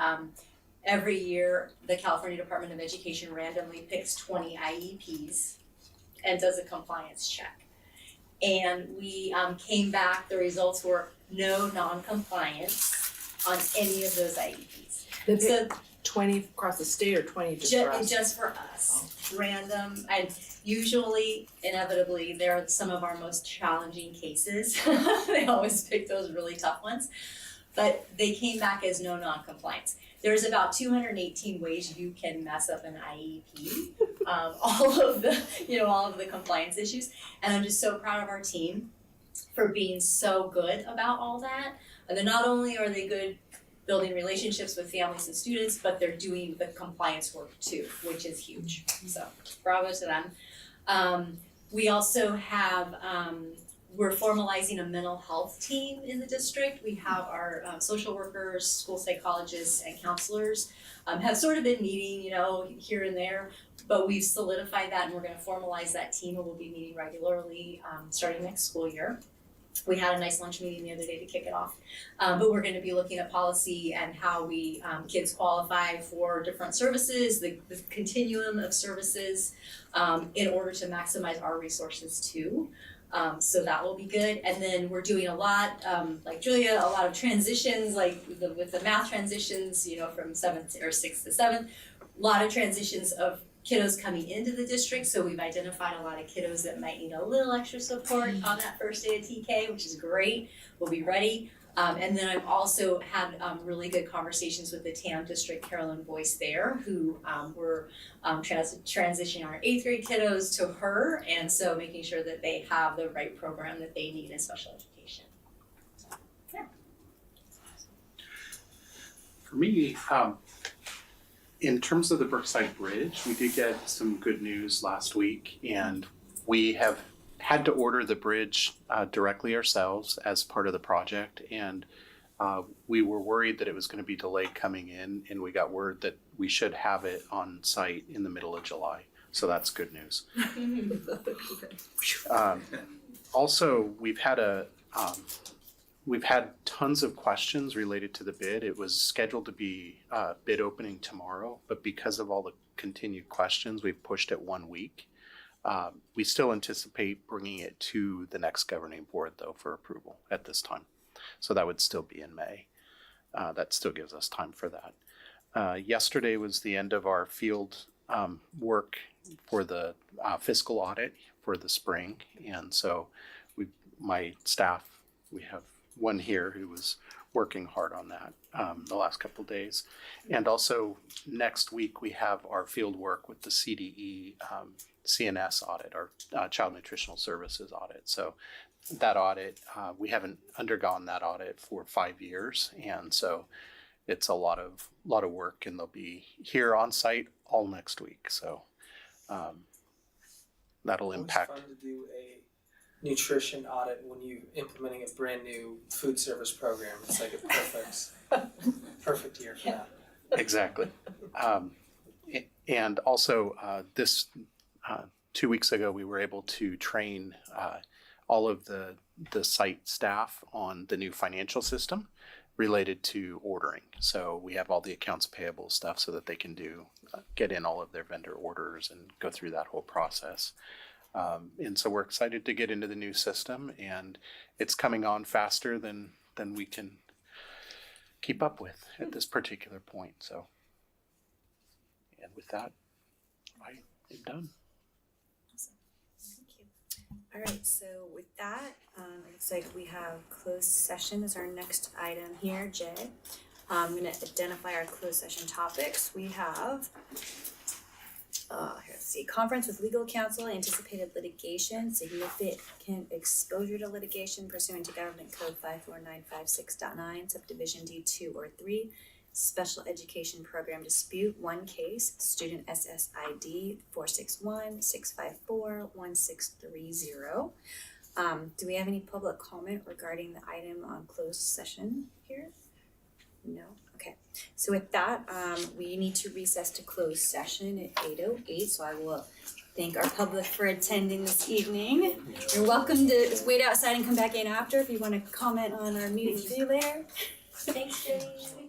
every year, the California Department of Education randomly picks 20 IEPs and does a compliance check. And we came back, the results were no non-compliance on any of those IEPs. They pick 20 across the state or 20 just for us? Just for us, random, and usually, inevitably, they're some of our most challenging cases. They always pick those really tough ones, but they came back as no non-compliance. There's about 218 ways you can mess up an IEP, all of the compliance issues, and I'm just so proud of our team for being so good about all that. And then not only are they good building relationships with families and students, but they're doing the compliance work too, which is huge. So bravo to them. We also have, we're formalizing a mental health team in the district. We have our social workers, school psychologists, and counselors have sort of been meeting, here and there, but we've solidified that, and we're gonna formalize that team, and we'll be meeting regularly starting next school year. We had a nice lunch meeting the other day to kick it off, but we're going to be looking at policy and how we kids qualify for different services, the continuum of services, in order to maximize our resources too. So that will be good. And then we're doing a lot, like Julia, a lot of transitions, like with the math transitions, from 6th to 7th, a lot of transitions of kiddos coming into the district, so we've identified a lot of kiddos that might need a little extra support on that first day of TK, which is great. We'll be ready. And then I've also had really good conversations with the TAM district, Carolyn Boyce there, who we're transitioning our 8th grade kiddos to her, and so making sure that they have the right program that they need in special education. So, yeah. For me, in terms of the Brookside Bridge, we did get some good news last week, and we have had to order the bridge directly ourselves as part of the project, and we were worried that it was going to be delayed coming in, and we got word that we should have it on site in the middle of July, so that's good news. Also, we've had tons of questions related to the bid. It was scheduled to be bid opening tomorrow, but because of all the continued questions, we've pushed it 1 week. We still anticipate bringing it to the next governing board though for approval at this time. So that would still be in May. That still gives us time for that. Yesterday was the end of our field work for the fiscal audit for the spring. And so my staff, we have one here who was working hard on that the last couple of days. And also next week we have our field work with the CDE CNS audit, our Child Nutritional Services audit. So that audit, we haven't undergone that audit for 5 years. And so it's a lot of work, and they'll be here on site all next week. So that'll impact. It's fun to do a nutrition audit when you're implementing a brand new food service program. It's like a perfect year for that. Exactly. And also this 2 weeks ago, we were able to train all of the site staff on the new financial system related to ordering. So we have all the accounts payable stuff so that they can get in all of their vendor orders and go through that whole process. And so we're excited to get into the new system, and it's coming on faster than we can keep up with at this particular point. So, and with that, I am done. Awesome. Thank you. All right, so with that, it looks like we have closed session as our next item here, Jay. I'm going to identify our closed session topics. We have, let's see, conference with legal counsel, anticipated litigation, significant exposure to litigation pursuant to Government Code 54956.9, subdivision D2 or 3, special education program dispute, one case, student SSID 461-654-1630. Do we have any public comment regarding the item on closed session here? No? Okay. So with that, we need to recess to closed session at 8:08. So I will thank our public for attending this evening. You're welcome to wait outside and come back in after if you want to comment on our meeting through there. Thanks, Jenny.